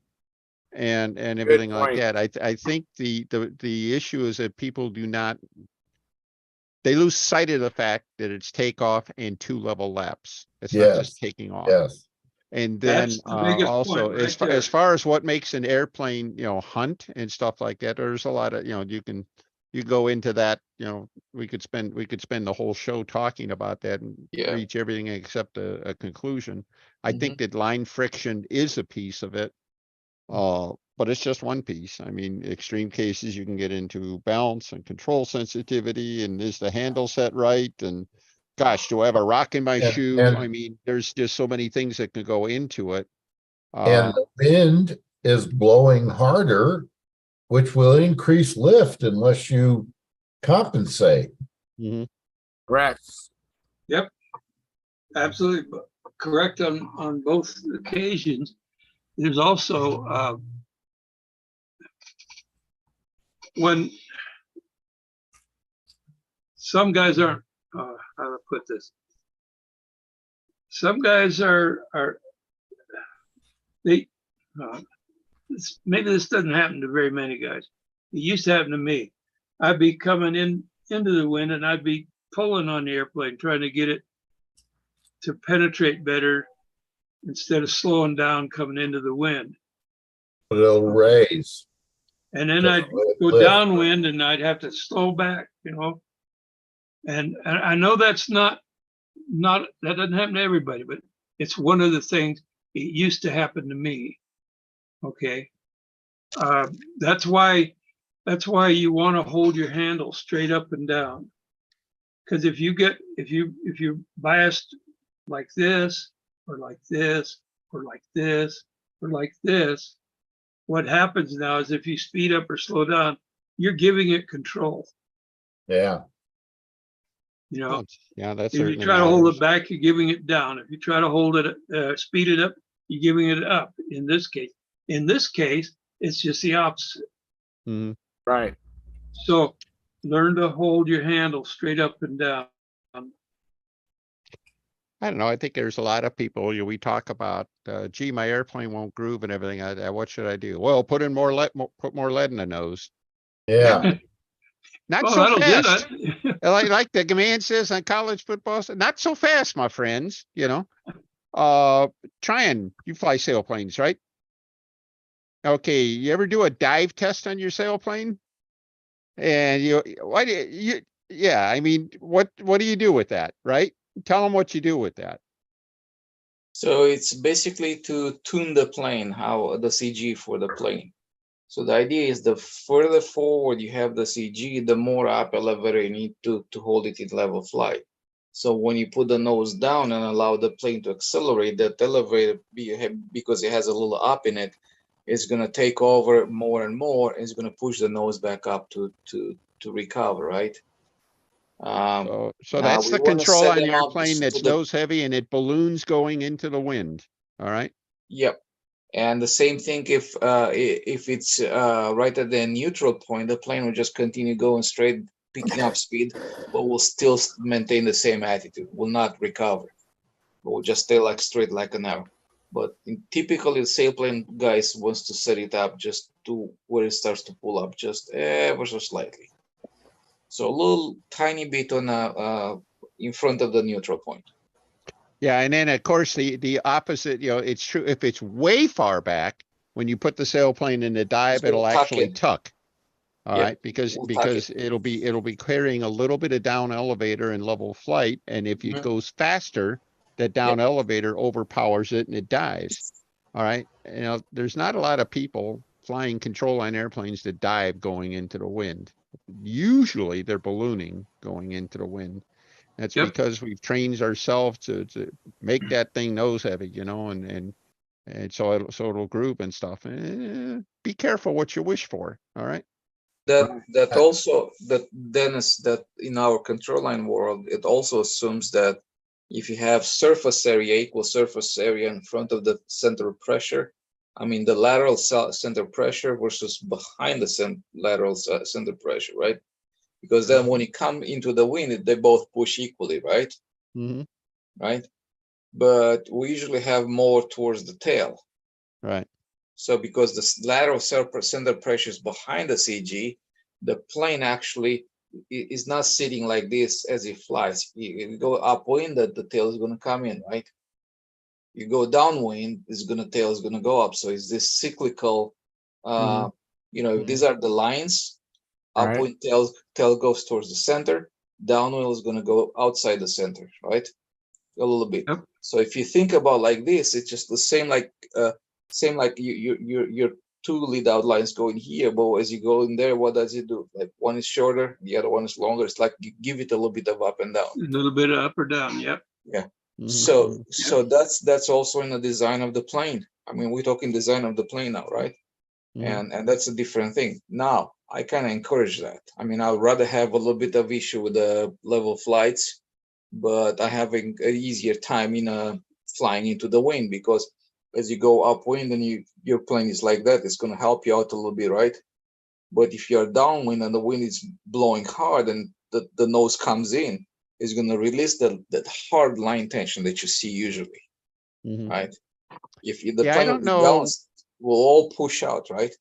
And everything like point. that. I think the issue is that people they lose sight of the fact that it's takeoff and 2 level laps. It's not just taking off. yes. And then That's the biggest also point right there. as far as what makes an airplane, you know, hunt and stuff like that, there's a lot of, you know, you go into that, you know, we could spend the whole show talking about that and Yeah. reach everything except a conclusion. I think that line friction is a piece of it. But it's just one piece. I mean, extreme cases, you can get into balance and control sensitivity, and is the handle set right? And gosh, do I have a rock in my shoe? I mean, there's just so many things that can go into it. And the wind is blowing harder, which will increase lift unless you compensate. Correct. Yep, absolutely correct on both occasions. There's also when some guys aren't, how to put this, some guys are they maybe this doesn't happen to very many guys. It used to happen to me. I'd be coming into the wind and I'd be pulling on the airplane, trying to get it to penetrate better instead of slowing down coming into the wind. It'll raise. And then I'd go downwind and I'd have to slow back, you know. And I know that's not that doesn't happen to everybody, but It's one of the things, it used to happen to me. Okay. That's why you want to hold your handle straight up and down. Because if you're biased like this, or like this, or like this, or like this, what happens now is if you speed up or slow down, you're giving it control. Yeah. You know, Yeah, that if you certainly try to hold matters. it back, you're giving it down. If you try to hold it, speed it up, you're giving it up. In this case, it's just the opposite. Mhm. Right. So learn to hold your handle straight up and down. I don't know. I think there's a lot of people, we talk about, gee, my airplane won't groove and everything. What should I do? Well, put in more lead, put more lead in the nose. Yeah. Not Oh, so that'll fast. do that. Like the man says on college football, not so fast, my friends, you fly sailplanes, right? Okay. You ever do a dive test on your sailplane? And yeah, I mean, what do you do with that, right? Tell them what you do with that. So it's basically to tune the plane, how the CG for the plane. So the idea is the further forward you have the CG, the more up elevator you need to hold it in level flight. So when you put the nose down and allow the plane to accelerate, that elevator, because it has a little up in it, is going to take over more and more. And it's going to push the nose back up to recover, right? So Now that's we the want to control set on them the up airplane to that's the, nose heavy and it balloons going into the wind. All right. yep. And the same thing if it's right at the neutral point, the plane will just continue going straight, picking up speed, but will still maintain the same attitude, will not recover, but will just stay like straight like an arrow. But typically, the sailplane guys wants to set it up just to where it starts to pull up just ever so slightly. So a little tiny bit on in front of the neutral point. Yeah, and then of course the opposite, it's true if it's way far back, when you put the sailplane in the dive, gonna it'll tuck actually in. tuck. All Yeah, right, because we'll tuck it. it'll be carrying a little bit of down elevator in level flight, and if it Mhm. goes faster, that down Yep. elevator overpowers it and it dives. All right, there's not a lot of people flying control line airplanes that dive going into the wind. Usually they're ballooning going into the wind. That's Yep. because we've trained ourselves to make that thing nose heavy, and so it'll groove and stuff. Be careful what you wish for. All right. That also, that Dennis, that in our control line world, it also assumes that if you have surface area equal surface area in front of the center of pressure, I mean the lateral center pressure versus behind the lateral center pressure, right? Because then when you come into the wind, they both push equally, right? Mm-hmm. Right. But we usually have more towards the tail. Right. So because the lateral center pressure is behind the CG, the plane actually is not sitting like this as it flies. You go upwind, the tail is going to come in, right? You go downwind, tail is going to go up. So it's this cyclical, if these are the lines, Right. upwind tail goes towards the center, downwind is going to go outside the center, right? A little bit. Yep. So if you think about like this, it's just the same like your two lead out lines going here, but as you go in there, what does it do? Like one is shorter, the other one is longer. It's like you give it a little bit of up and down. A little bit of up or down. Yep. Yeah. Mm-hmm. So that's also in the design of the plane. I mean, we're talking design of the plane now, right? Mm-hmm. And that's a different thing. Now I kind of encourage that. I mean, I'd rather have a little bit of issue with the level flights, but I have an easier time in flying into the wind, because as you go upwind and your plane is like that, it's going to help you out a little bit, right? But if you're downwind and the wind is blowing hard and the nose comes in, it's going to release that hard line tension that you see usually, Mm-hmm. right? If the Yeah, I plane will don't be know. balanced, will all push out, right?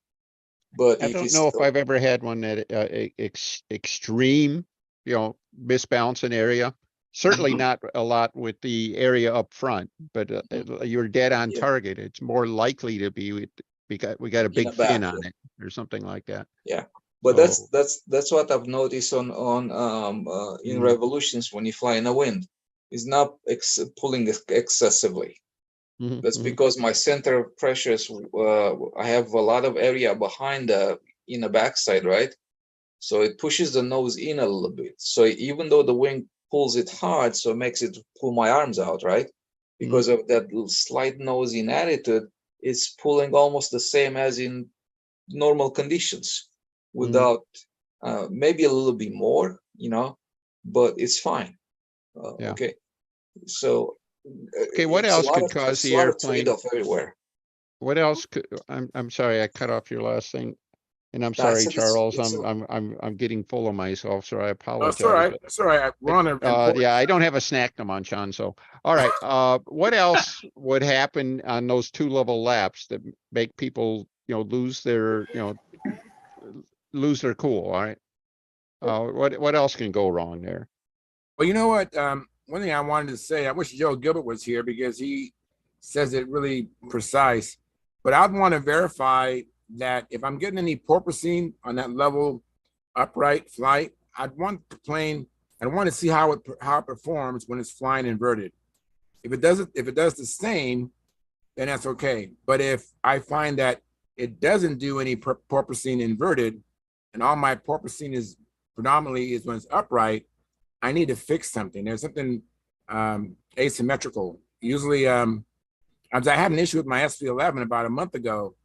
But I if don't it's know if I've ever had one that extreme, misbalancing area. Certainly not a lot with the area up front, but you're dead on Yeah. target. It's more likely to be we got a In big a fin back, on it or something like that. yeah. But So, that's what I've noticed in Mhm. revolutions when you fly in the wind. It's not pulling excessively. That's because my center of pressures, I have a lot of area behind in the backside, right? So it pushes the nose in a little bit. So even though the wing pulls it hard, so it makes it pull my arms out, right? Because of that little slight nose in attitude, it's pulling almost the same as in normal conditions without maybe a little bit more, you know, but it's fine. Yeah. Okay. So Okay, what it's a else lot could of- cause it's a the lot of airplane? trade-off everywhere. What else could, I'm sorry, I cut off your last thing. And I'm No, I sorry, said it's- Charles, it's I'm getting full of myself, so I Oh, it's all apologize. right. It's all right. We're on a Yeah, I don't have a snack to munch on, so, all right, what else would happen on those 2-level laps that make people, you know, lose their, you know, lose their cool, all right? What else can go wrong there? Well, you know what? One thing I wanted to say, I wish Joe Gilbert was here because he says it really precise. But I'd want to verify that if I'm getting any porpoising on that level upright flight, I'd want the plane. I want to see how it performs when it's flying inverted. If it does the same, then that's okay. But if I find that it doesn't do any porpoising inverted, and all my porpoising is predominantly is when it's upright, I need to fix something. There's something asymmetrical. Usually, as I had an issue with my SV11 about a month ago,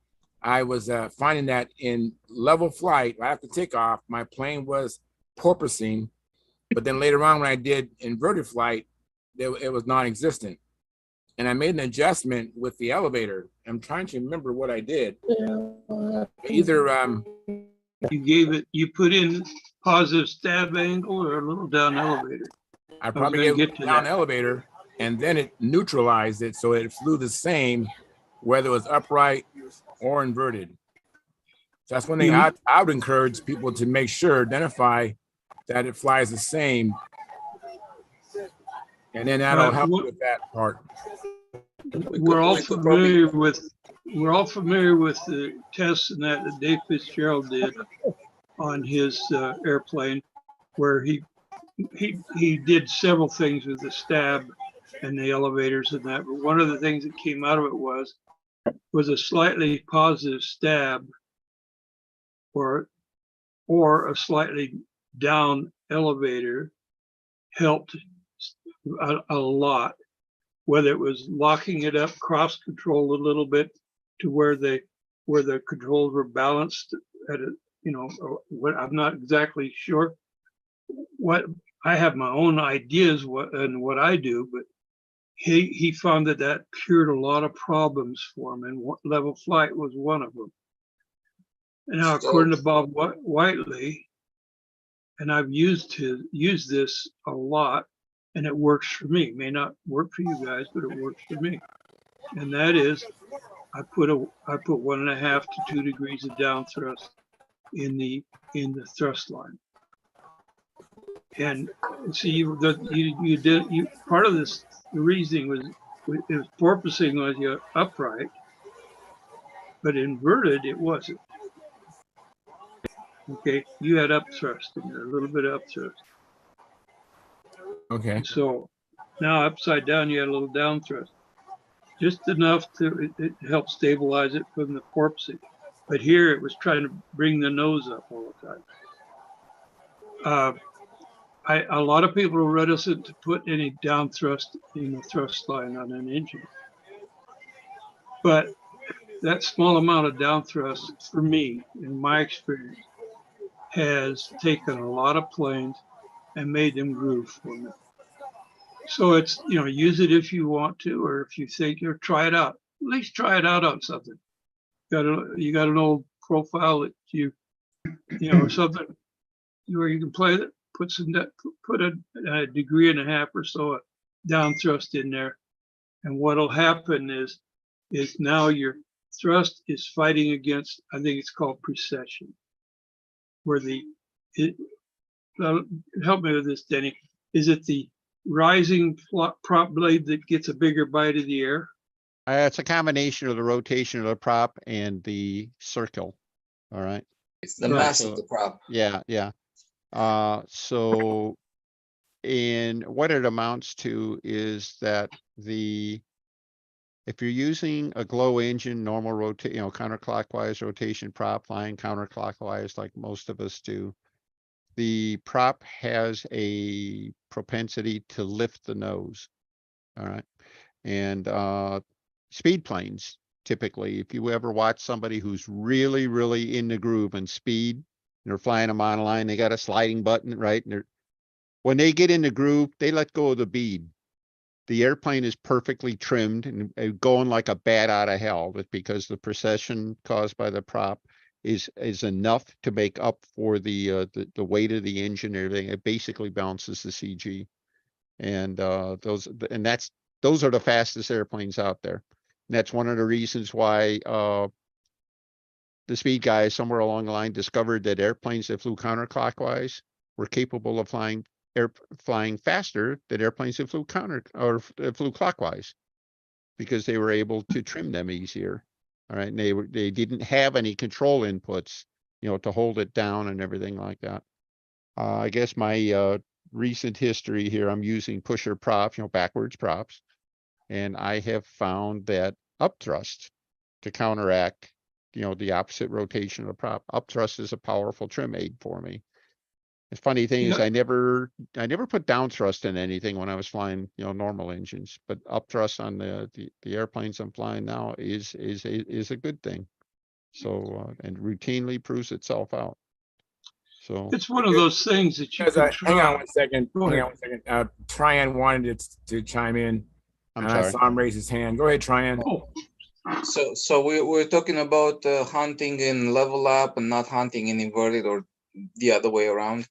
I was finding that in level flight, right after takeoff, my plane was porpoising. But then later on, when I did inverted flight, it was non-existent. And I made an adjustment with the elevator. I'm trying to remember what I did. Either you put in positive stab angle or a little down elevator. I probably gonna gave get it to down that. elevator, and then it neutralized it, so it flew the same, whether it was upright or inverted. So that's one thing I would encourage people to make sure, identify that it flies the same, and then that'll help with that part. We're all familiar with the tests and that Dave Fitzgerald did on his airplane, where he did several things with the stab and the elevators and that. But one of the things that came out of it was a slightly positive stab or a slightly down elevator helped a lot. Whether it was locking it up, cross control a little bit to where the controls were balanced at a, you know, what I'm not exactly sure. What I have my own ideas what I do, but he found that cured a lot of problems for him, and level flight was one of them. And now, according to Bob Whiteley, and I've used this a lot, and it works for me. It may not work for you guys, but it works for me. And that is, I put 1.5 to 2 degrees of down thrust in the thrust line. And see, part of this, the reasoning was porpoising was you upright, but inverted it wasn't. Okay, you had up thrust in there, a little bit of up thrust. Okay. So now upside down, you had a little down thrust, just enough to it help stabilize it from the porpoising. But here it was trying to bring the nose up all the time. A lot of people are reticent to put any down thrust in the thrust line on an engine. But that small amount of down thrust, for me, in my experience, has taken a lot of planes and made them groove for me. So it's, you know, use it if you want to, or if you think, or try it out. At least try it out on something. You got an old profile that you know, or something where you can play it. Put a degree and a half or so of down thrust in there, and what'll happen is now your thrust is fighting against, I think it's called precession, where help me with this, Denny. Is it the rising prop blade that gets a bigger bite of the air? It's a combination of the rotation of the prop and the circle. All right. It's the mass of the prop. Yeah, yeah. So, and what it amounts to is that the If you're using a glow engine, normal rotate, counterclockwise rotation prop, flying counterclockwise like most of us do, the prop has a propensity to lift the nose. All right. And speed planes, typically, if you ever watch somebody who's really, really in the groove and speed, they're flying a monoline, they got a sliding button, right? And when they get in the groove, they let go of the bead. The airplane is perfectly trimmed and going like a bat out of hell, but because the precession caused by the prop is enough to make up for the weight of the engine and everything. It basically balances the CG. And those are the fastest airplanes out there. And that's one of the reasons why the speed guys somewhere along the line discovered that airplanes that flew counterclockwise were capable of flying faster than airplanes that flew flew clockwise, because they were able to trim them easier. All right, and they didn't have any control inputs, to hold it down and everything like that. I guess my recent history here, I'm using pusher props, backwards props, and I have found that upthrust to counteract, the opposite rotation of the prop. Upthrust is a powerful trim aid for me. The funny thing is I never put down thrust in anything when I was flying, normal engines, but upthrust on the airplanes I'm flying now is a good thing. So, and routinely proves itself out. So It's one of those things that you can try. hang on one second. Go Hang ahead. on one second. Tryon wanted to chime in. I'm and sorry. I saw him raise his hand. Go ahead, Tryon. Oh, So we're talking about hunting in level up and not hunting in inverted or the other way around.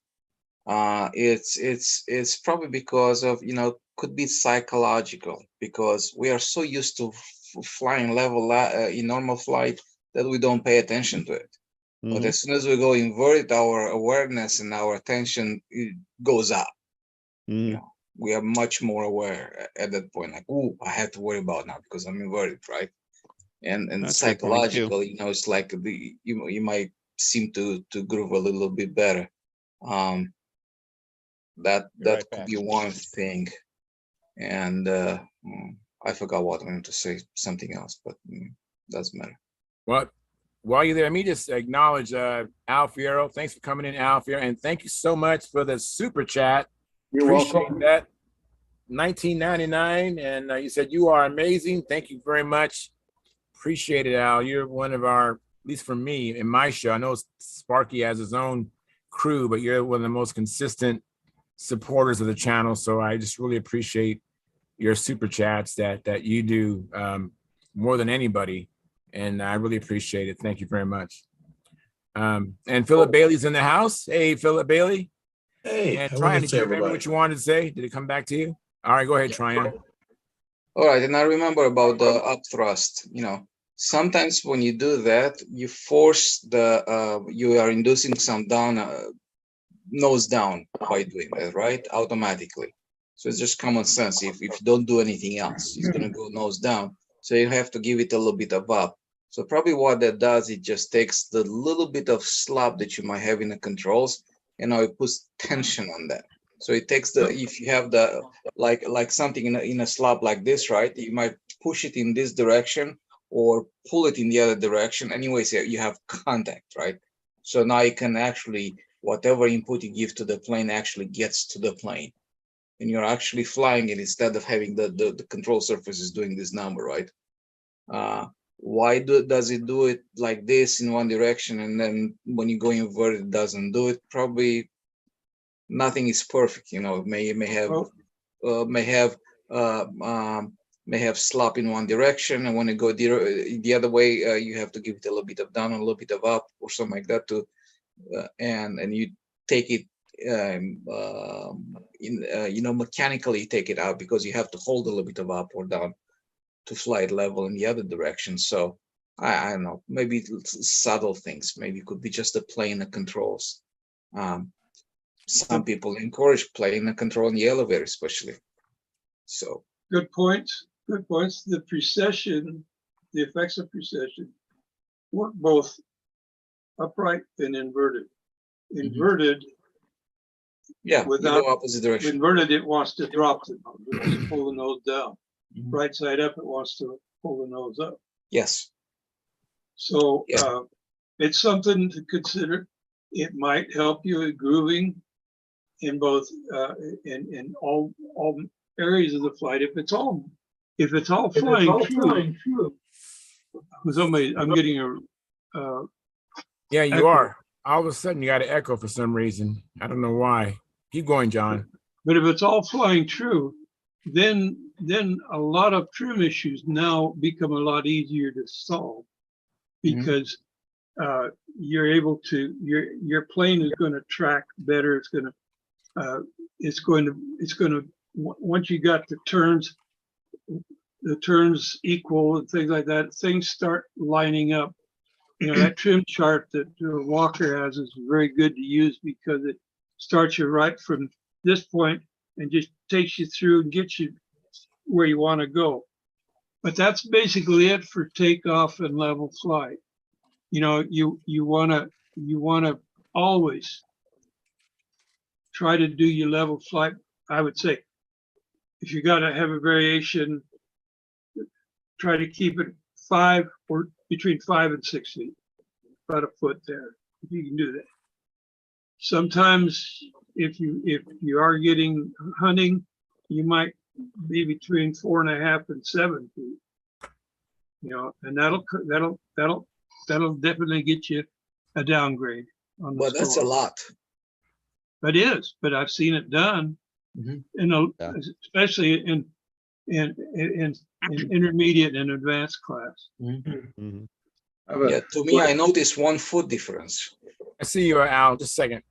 It's probably because of, could be psychological, because we are so used to flying level in normal flight that we don't pay attention to it. But as soon as we go inverted, our awareness and our attention goes up. We are much more aware at that point. Like, oh, I have to worry about now because I'm inverted, right? And That's a good point, too. psychologically, it's like you might seem to groove a little bit better. That right, could Pat. be one thing. And I forgot what I wanted to say, something else, but doesn't matter. Well, while you're there, let me just acknowledge Al Fierro. Thanks for coming in, Al Fierro, and thank you so much for the super chat. You're Appreciate welcome. that. 1999, and you said you are amazing. Thank you very much. Appreciate it, Al. You're one of our, at least for me, in my show. I know Sparky has his own crew, but you're one of the most consistent supporters of the channel. So I just really appreciate your super chats that you do more than anybody. And I really appreciate it. Thank you very much. And Philip Bailey's in the house. Hey, Philip Bailey. Hey, And I Tryon, wanted did to you remember everybody. what you wanted to say? Did it come back to you? All right, go ahead, Tryon. All right, and I remember about the upthrust. Sometimes when you do that, you force you are inducing some nose down by doing that, right? Automatically. So it's just common sense. If you don't do anything else, it's gonna go nose down. So you have to give it a little bit of up. So probably what that does, it just takes the little bit of slop that you might have in the controls, and now it puts tension on that. So it takes if you have the like something in a slop like this, right? You might push it in this direction or pull it in the other direction. Anyways, you have contact, right? So now you can actually, whatever input you give to the plane actually gets to the plane, and you're actually flying it instead of having the control surfaces doing this number, right? Why does it do it like this in one direction, and then when you go inverted, it doesn't do it? Probably nothing is perfect. May have slop in one direction, and when it go the other way, you have to give it a little bit of down, a little bit of up, or something like that to, and you take it mechanically take it out, because you have to hold a little bit of up or down to fly it level in the other direction. So I don't know, maybe subtle things. Maybe it could be just the plane of controls. Some people encourage playing the control in the elevator, especially. So good points. Good points. The precession, the effects of precession work both upright and inverted. Inverted, yeah, without you go opposite direction. inverted, it wants to drop the nose, it wants to pull the nose down. Right side up, it wants to pull the nose up. Yes. So Yeah. it's something to consider. It might help you with grooving in both in all areas of the flight. If it's all flying true. Somebody, I'm getting a Yeah, you echo. are. All of a sudden, you got an echo for some reason. I don't know why. Keep going, John. But if it's all flying true, then a lot of trim issues now become a lot easier to solve, because you're able to your plane is going to track better. It's going to once you got the turns equal and things like that, things start lining up. You know, that trim chart that Walker has is very good to use, because it starts you right from this point and just takes you through and gets you where you want to go. But that's basically it for takeoff and level flight. You know, you want to always try to do your level flight. I would say, if you got to have a variation, try to keep it 5 or between 5 and 6 feet, about a foot there, if you can do that. Sometimes if you are getting hunting, you might be between 4.5 and 7 feet. You know, and that'll definitely get you a downgrade on the But that's a score. lot. It is, but I've seen it done, especially in intermediate and advanced class. Yeah, to me, I noticed 1 foot difference. I see you, Al. Just a second.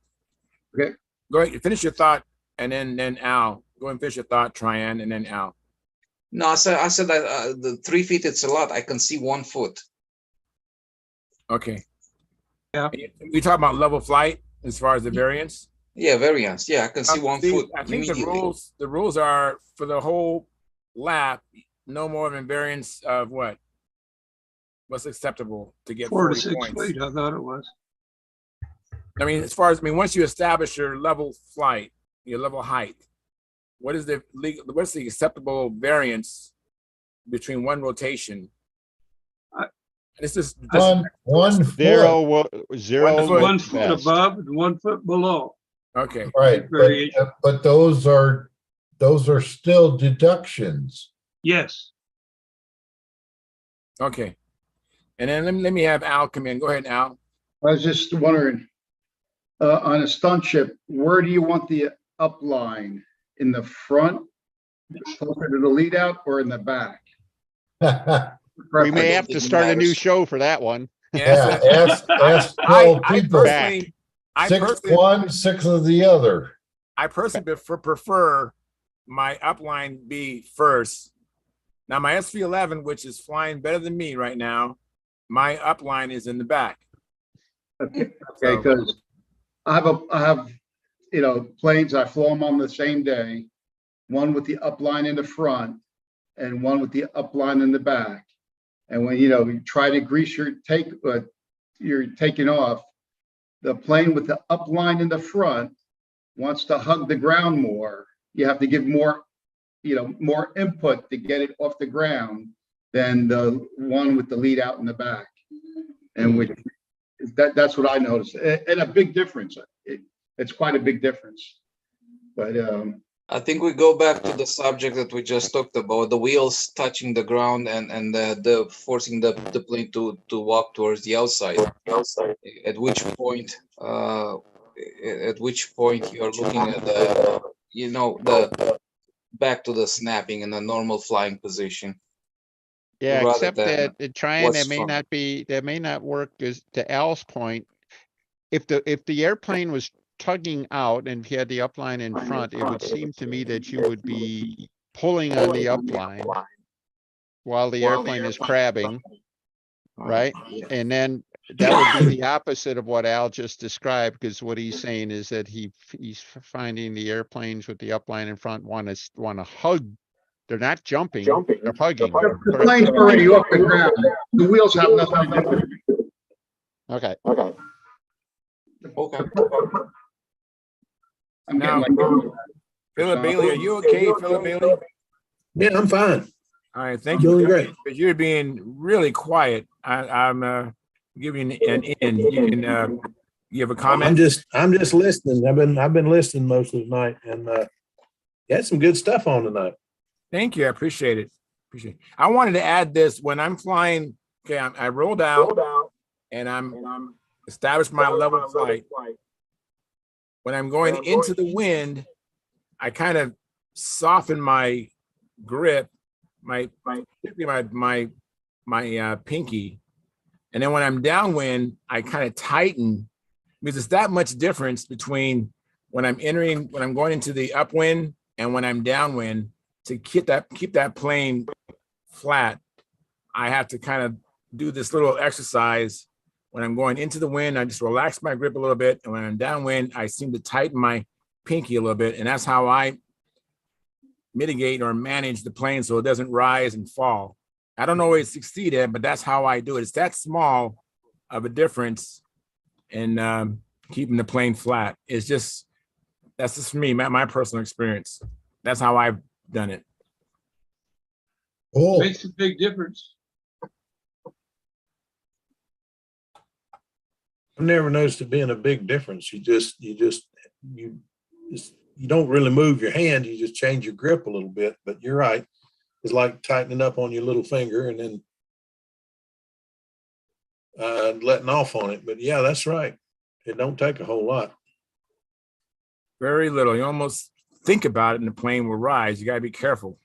Okay. Go ahead. Finish your thought, and then Al. Go and finish your thought, Tryon, and then Al. No, I said that the 3 feet, it's a lot. I can see 1 foot. Okay. Yeah. We talk about level flight as far as the variance. Yeah, variance. Yeah, I can see 1 foot I think immediately. the rules are for the whole lap, no more than variance of what? What's acceptable to get 4 to 40 6 points? feet, I thought it was. I mean, once you establish your level flight, your level height, what's the acceptable variance between one rotation? This is One foot, Zero. 1 foot best. above and 1 foot below. okay. right, Variation. but those are still deductions. Yes. Okay. And then let me have Al come in. Go ahead, Al. I was just wondering, on a stunt ship, where do you want the upline? In the front, closer to the lead out, or in the back? We may don't have to think it start a new matters. show for that one. Yeah, ask 12 people. I 6 personally, one, 6 of the other. I personally prefer my upline be first. Now my SV11, which is flying better than me right now, my upline is in the back. Okay, because I have planes, I flew them on the same day, one with the upline in the front and one with the upline in the back. And when you try to grease you're taking off, the plane with the upline in the front wants to hug the ground more. You have to give more input to get it off the ground than the one with the lead out in the back. And that's what I noticed, and a big difference. It's quite a big difference. But I think we go back to the subject that we just talked about, the wheels touching the ground and the forcing the plane to walk towards the outside. At which point you are looking at the back to the snapping in a normal flying position. Yeah, Rather except than that trying what's that may not work, as to Al's point. If the airplane was tugging out and if you had the upline in front, it would seem to me that you would be pulling on the upline while the airplane is crabbing, right? And then that would be the opposite of what Al just described, because what he's saying is that he's finding the airplanes with the upline in front want to hug. They're not jumping, they're hugging. the plane's already off the ground. The wheels have nothing to do with it. Okay. Okay. I'm Now, getting like Philip Bailey, are you okay, Philip Bailey? Yeah, I'm fine. All right, thank I'm you. doing great. Because you're being really quiet. I'm giving an in. You can you have a comment? I'm just listening. I've been listening most of the night, and you had some good stuff on tonight. Thank you. I appreciate it. Appreciate it. I wanted to add this when I'm flying. Okay, I rolled out and I'm established my level of flight. When I'm going into the wind, I kind of soften my grip, particularly my pinky, and then when I'm downwind, I kind of tighten because it's that much difference between when I'm going into the upwind and when I'm downwind. To keep that plane flat, I have to kind of do this little exercise. When I'm going into the wind, I just relax my grip a little bit, and when I'm downwind, I seem to tighten my pinky a little bit, and that's how I mitigate or manage the plane so it doesn't rise and fall. I don't always succeed at, but that's how I do it. It's that small of a difference in keeping the plane flat. That's just for me, my personal experience. That's how I've done it. Cool. Makes a big difference. I've never noticed it being a big difference. You don't really move your hand. You just change your grip a little bit. But you're right. It's like tightening up on your little finger and then letting off on it. But yeah, that's right. It don't take a whole lot. Very little. You almost think about it and the plane will rise. You got to be careful.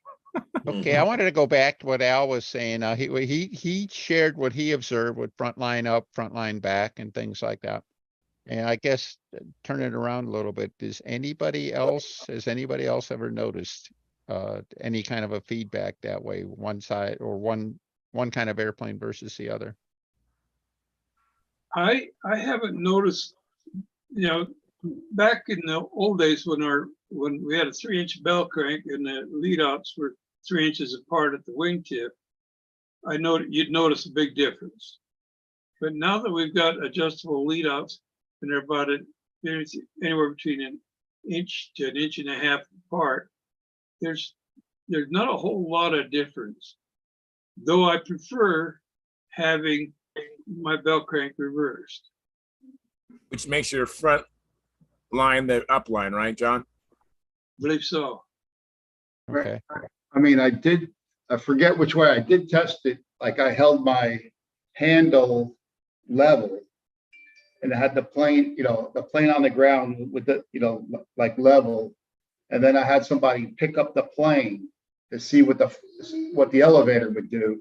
Okay, I wanted to go back to what Al was saying. He shared what he observed with front line up, front line back, and things like that. And I guess turn it around a little bit. Has anybody else ever noticed any kind of a feedback that way, one side or one kind of airplane versus the other? I haven't noticed, back in the old days when we had a 3-inch bell crank and the lead outs were 3 inches apart at the wingtip, you'd notice a big difference. But now that we've got adjustable lead outs and they're about anywhere between an inch to an inch and a half apart, there's not a whole lot of difference. Though I prefer having my bell crank reversed. Which makes your front line the up line, right, John? I believe so. Okay. I mean, I forget which way I did test it. Like I held my handle level and I had the plane on the ground with the, like level. And then I had somebody pick up the plane to see what the elevator would do.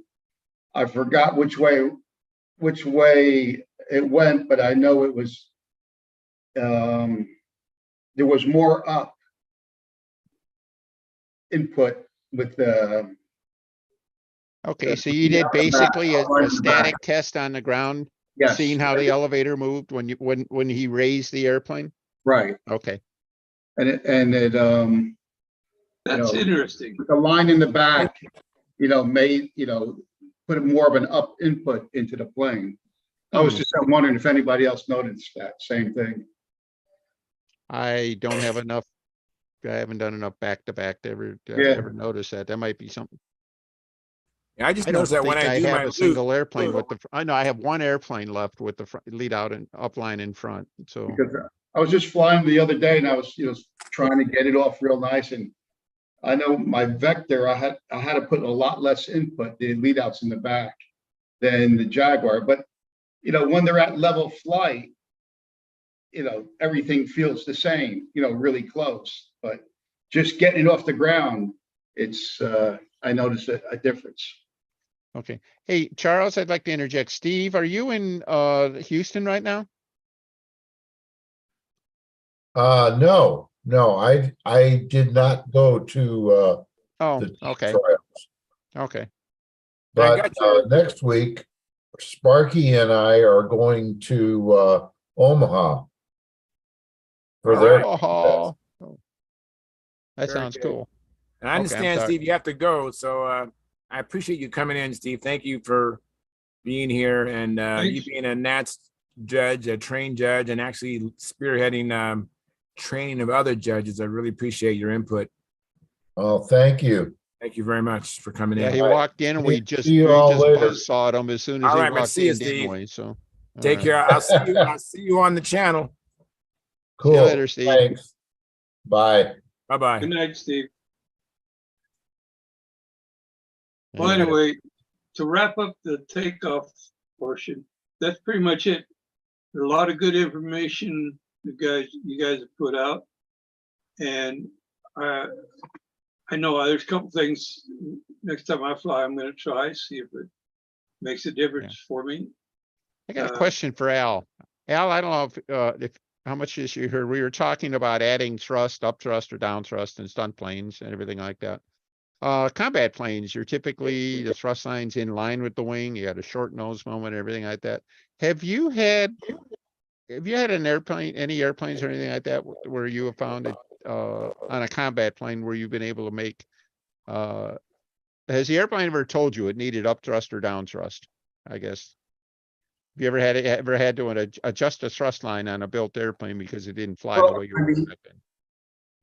I forgot which way it went, but I know it was, there was more up input with the. Okay, so you did basically a static test on the ground, Yes. seeing how the elevator moved when he raised the airplane? Right. Okay. And it That's interesting. the line in the back, made, put more of an up input into the plane. I was just wondering if anybody else noticed that same thing. I don't have enough. I haven't done enough back to back to ever notice that. That might be something. Yeah, I just I don't noticed that when think I do have my a single airplane with the. I know I have one airplane left with the lead out and up line in front. So Because I was just flying the other day and I was, trying to get it off real nice. And I know my Vector, I had to put a lot less input, the lead outs in the back than the Jaguar. But, when they're at level flight, everything feels the same, really close. But just getting it off the ground, it's, I noticed a difference. okay. Hey, Charles, I'd like to interject. Steve, are you in Houston right now? No, I did not go to Oh, the okay. trials. Okay. But next week, Sparky and I are going to Omaha for their Oh, that Very sounds good. cool. And I understand, Steve, you have to go. So I appreciate you coming in, Steve. Thank you for being here and you being a NATS judge, a trained judge, and actually spearheading training of other judges. I really appreciate your input. Oh, thank you. Thank you very much for coming Yeah, in. he walked in and we See just you all later. buzzsawed him as soon as All he right, man. walked See you, in, didn't Steve. we? So. all Take right. care. I'll see you. I'll see you on the channel. See you Cool. later, Steve. Thanks. Bye. Bye-bye. Good night, Steve. Well, Anyway. anyway, to wrap up the takeoff portion, that's pretty much it. There's a lot of good information you guys have put out. And I know there's a couple things next time I fly, I'm gonna try, see if it makes a difference for me. I got a question for Al. Al, I don't know if how much as you heard, we were talking about adding thrust, up thrust or down thrust in stunt planes and everything like that. Combat planes, you're typically the thrust line's in line with the wing. You got a short nose moment, everything like that. Have you had an airplane, any airplanes or anything like that where you have found it on a combat plane where you've been able to make has the airplane ever told you it needed up thrust or down thrust? I guess. Have you ever had to adjust a thrust line on a built airplane because it didn't fly the way you were expecting?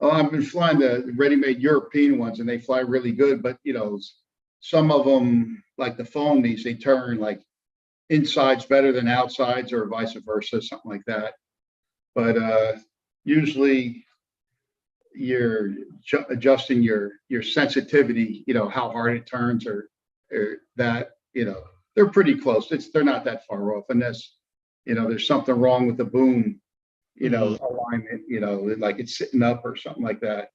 Oh, I've been flying the ready-made European ones and they fly really good, but some of them, like the foamies, they turn like insides better than outsides or vice versa, something like that. But usually you're adjusting your sensitivity, how hard it turns or that, they're pretty close. They're not that far off unless, there's something wrong with the boom, alignment, like it's sitting up or something like that.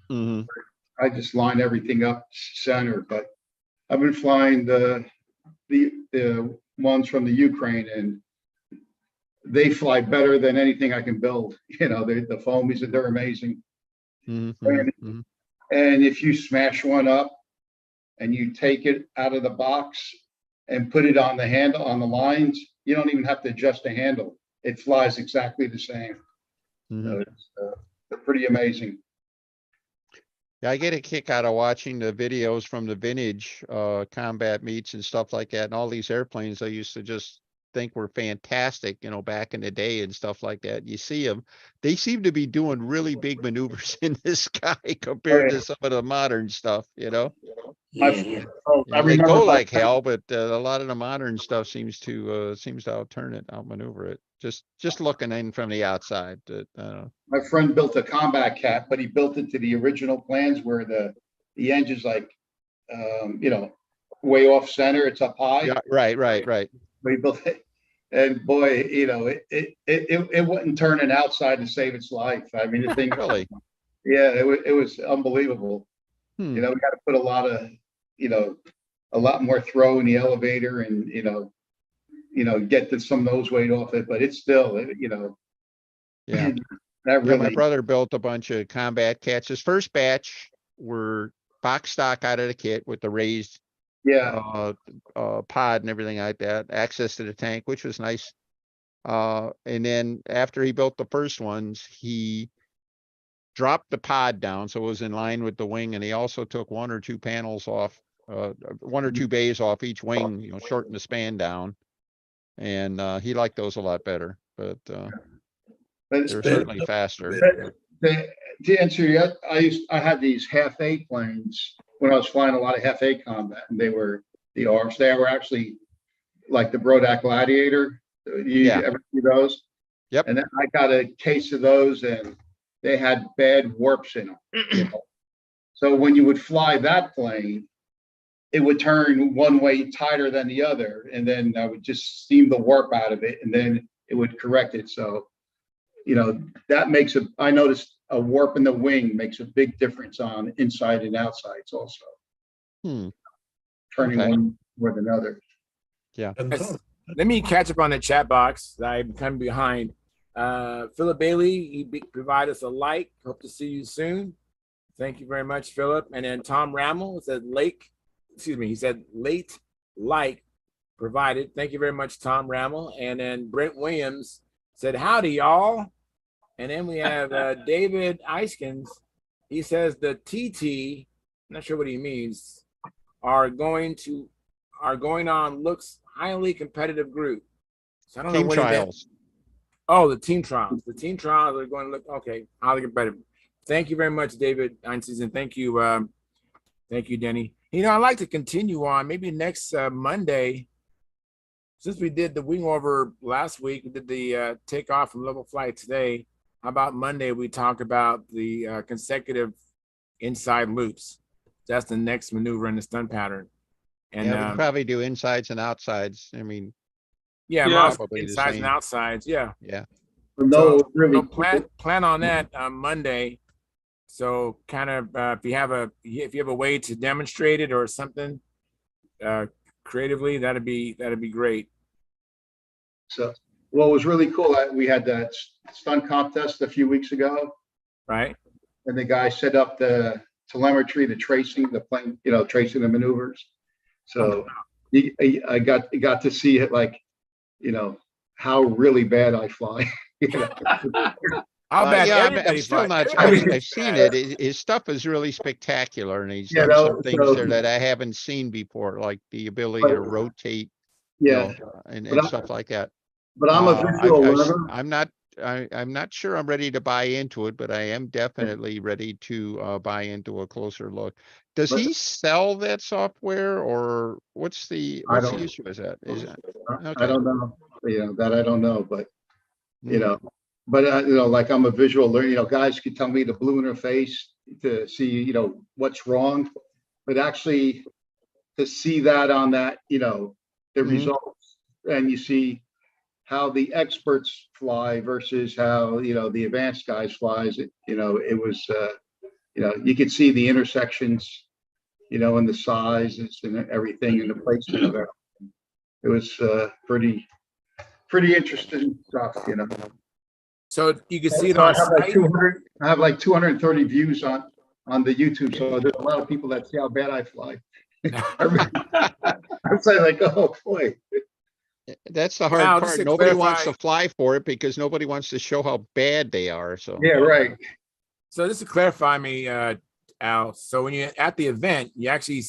I just line everything up center, but I've been flying the ones from the Ukraine and they fly better than anything I can build. The foamies, they're amazing. And if you smash one up and you take it out of the box and put it on the handle, on the lines, you don't even have to adjust the handle. It flies exactly the same. So they're pretty amazing. Yeah, I get a kick out of watching the videos from the vintage combat meets and stuff like that. And all these airplanes I used to just think were fantastic, back in the day and stuff like that. You see them, they seem to be doing really big maneuvers in the sky compared to some of the modern stuff, Yeah. I they remember go like hell, but a lot of the modern stuff seems to outmaneuver it. Just looking in from the outside. My friend built a combat cat, but he built it to the original plans where the engine's like, way off center. It's up high. Yeah, right. But he built it, and boy, it wouldn't turn an outside to save its life. I mean, the thing Really? Yeah, it was unbelievable. We got to put a lot more throw in the elevator and get some nose weight off it, but it's still Yeah. That really, My brother built a bunch of combat cats. His first batch were box stock out of the kit with the raised pod and everything like that, access to the tank, which was nice. And then after he built the first ones, he dropped the pod down so it was in line with the wing, and he also took one or two panels off, one or two bays off each wing, shortened the span down, and he liked those a lot better. But they're certainly faster. To answer you, I had these half A planes when I was flying a lot of half A combat, and they were the ARFs. They were actually like the Brodak Gladiator. You ever see those? Yep. And then I got a case of those, and they had bad warps in them. So when you would fly that plane, it would turn one way tighter than the other, and then I would just steam the warp out of it, and then it would correct it. So, that makes I noticed a warp in the wing makes a big difference on inside and outsides also. Turning one more than another. Yeah. Let me catch up on the chat box. I'm coming behind. Philip Bailey, he provided us a like. Hope to see you soon. Thank you very much, Philip. And then Tom Rammel said he said late like provided. Thank you very much, Tom Rammel. And then Brent Williams said, howdy, y'all. And then we have David Eiskens. He says the TT, I'm not sure what he means, are going on looks highly competitive group. So I don't know what trials. Oh, the team trials. The team trials are going to look highly competitive. Thank you very much, David Eiskens, and thank you, Thank you, Denny. You know, I'd like to continue on maybe next Monday. Since we did the wing over last week, we did the takeoff and level flight today. How about Monday? We talk about the consecutive inside loops. That's the next maneuver in the stunt pattern. And Yeah, we could probably do insides and outsides. I mean, yeah, Yeah. lots of Probably the insides and same. outsides. Yeah. yeah. No, So really. plan on that on Monday. So kind of if you have a way to demonstrate it or something creatively, that'd be great. So what was really cool, we had that stunt contest a few weeks ago, Right. and the guy set up the telemetry, the tracing, the plane, tracing the maneuvers. So I got to see it, like, how really bad I fly. How bad Yeah, I'm everybody still not sure. everybody's I've seen bad. it. His stuff is really spectacular, and he's You done know, some things so- there that I haven't seen before, like the ability to But- rotate, Yeah, and But I- stuff like that. but I'm a visual learner. I'm not sure I'm ready to buy into it, but I am definitely ready to buy into a closer look. Does But- he sell that software, or what's the don't- issue with that? Is that I okay? don't know, that I don't know, but, Mm. but, like, I'm a visual learner, guys could tell me the blue in her face to see, what's wrong, but actually to see that on that, the Mhm. results, and you see how the experts fly versus how, the advanced guys flies, it was, you could see the intersections, and the sizes and everything and the placement of it. It was pretty interesting stuff, So you can see it So I on have like site. 200, I have like 230 views on the YouTube. So there's a lot of people that see how bad I fly. I'm saying, like, oh boy. That's the Now, hard just part. to Nobody wants clarify- to fly for it because nobody wants to show how bad they are. So Yeah, right. So just to clarify me, Al, so when you're at the event, you actually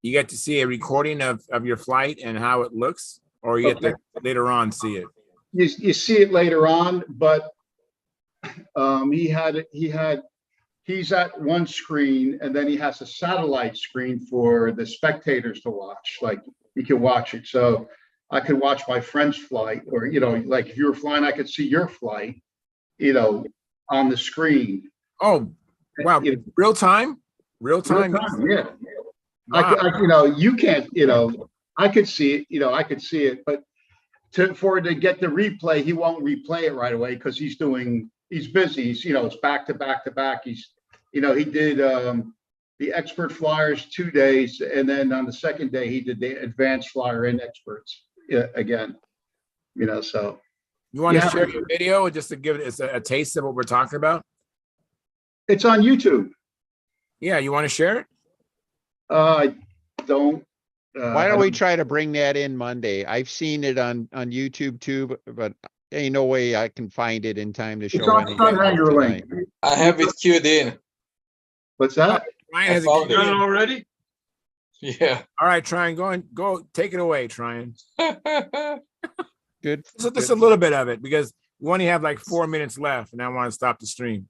you get to see a recording of your flight and how it looks, or you get to later on see it? You see it later on, but he's at one screen, and then he has a satellite screen for the spectators to watch. Like, you can watch it. So I could watch my friend's flight, or, like, if you were flying, I could see your flight, on the screen. Oh, wow. Real time? Real time? Yeah. Wow. You can't, I could see it, but for it to get the replay, he won't replay it right away because he's busy. He's, it's back to back to back. He did the expert flyers 2 days, and then on the second day he did the advanced flyer and experts again. So You want to Yeah. share your video just to give it a taste of what we're talking about? it's on YouTube. Yeah, you want to share it? I don't. why don't we try to bring that in Monday? I've seen it on YouTube too, but ain't no way I can find it in time to It's show on anything Stunthangar tonight. link. I have it queued in. What's that? Ryan I has found a it. Done it already? Yeah. All right, Tryon, go take it away, Tryon. Good. So just good. a little bit of it because we only have like 4 minutes left, and I want to stop the stream.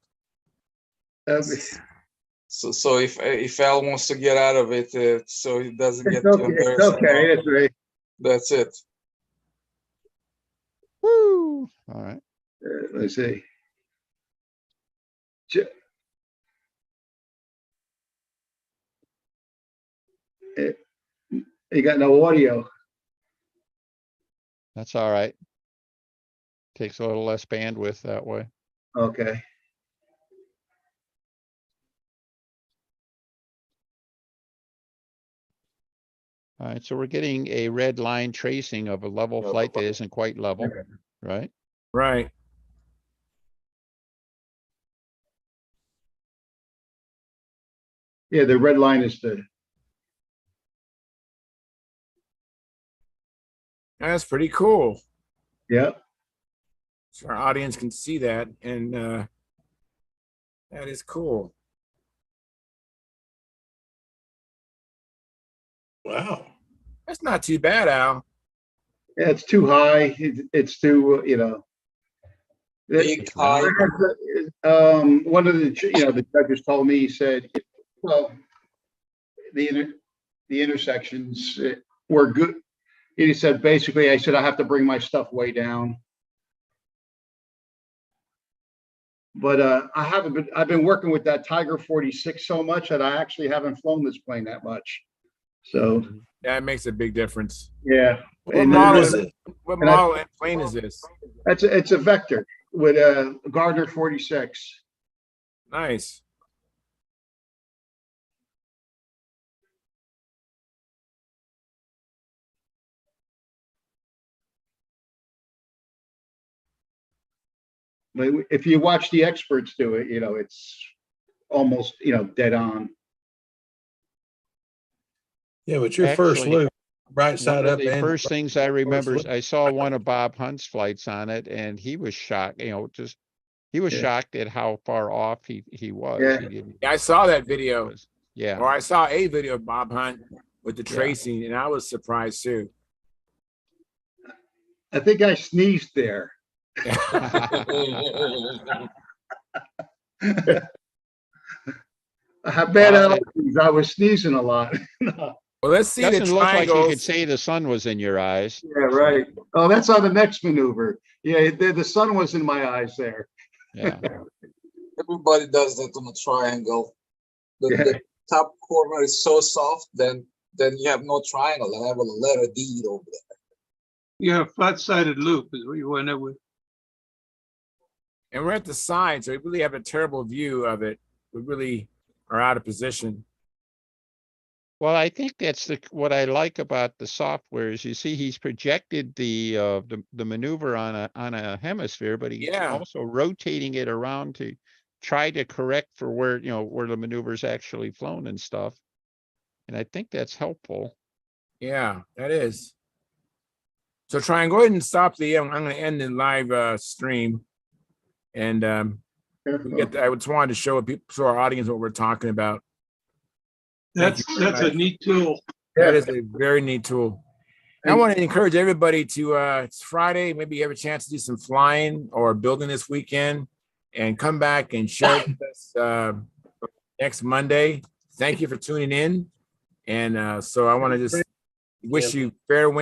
So if Al wants to get out of it, so he doesn't get It's too okay. It's embarrassed, okay. It's right. that's it. Woo. All right. Let's see. You got no audio. That's all right. Takes a little less bandwidth that way. Okay. All right, so we're getting a red line tracing of a level flight that isn't quite level, right? Right. Yeah, the red line is the. That's pretty cool. Yeah. So our audience can see that, and that is cool. Wow. That's not too bad, Al. Yeah, it's too high. It's too, Big high. One of the, the judges told me, he said, well, the intersections were good. He said, basically, I said, I have to bring my stuff way down. But I've been working with that Tiger 46 so much that I actually haven't flown this plane that much. So Yeah, it makes a big difference. yeah. What And model, is it? what and I- model and plane is this? it's a Vector with a Gardner 46. Nice. Like, if you watch the experts do it, it's almost, dead on. Yeah, but your first Actually, loop, right One side of up the and first things I remember, look. I saw one of Bob Hunt's flights on it and he was shocked, he was Yeah. shocked at how far off he was. Yeah. He didn't. Yeah, I saw that video, Yeah. or I saw a video of Bob Hunt with the Yeah. tracing, and I was surprised too. I think I sneezed there. I have bad Well, allergies. I was sneezing a lot. Well, let's see the Doesn't look like you could triangles. say the sun was in your eyes. Yeah, right. Oh, that's on the next maneuver. Yeah, the sun was in my eyes there. Yeah. Everybody does that on a triangle. Yeah. The top corner is so soft, then you have no triangle, and I have a letter D over there. You have flat-sided loop is what you wind up with. And we're at the side, so we really have a terrible view of it. We really are out of position. Well, I think that's what I like about the software is you see he's projected the maneuver on a hemisphere, but he's Yeah. also rotating it around to try to correct for where the maneuver's actually flown and stuff. And I think that's helpful. Yeah, that is. So try and go ahead and stop I'm going to end the live stream. And I just wanted to show our audience what we're talking about. That's a neat tool. That is a very neat tool. I want to encourage everybody to, it's Friday, maybe you have a chance to do some flying or building this weekend and come back and share it with us next Monday. Thank you for tuning in. And so I want to just wish you fair winds.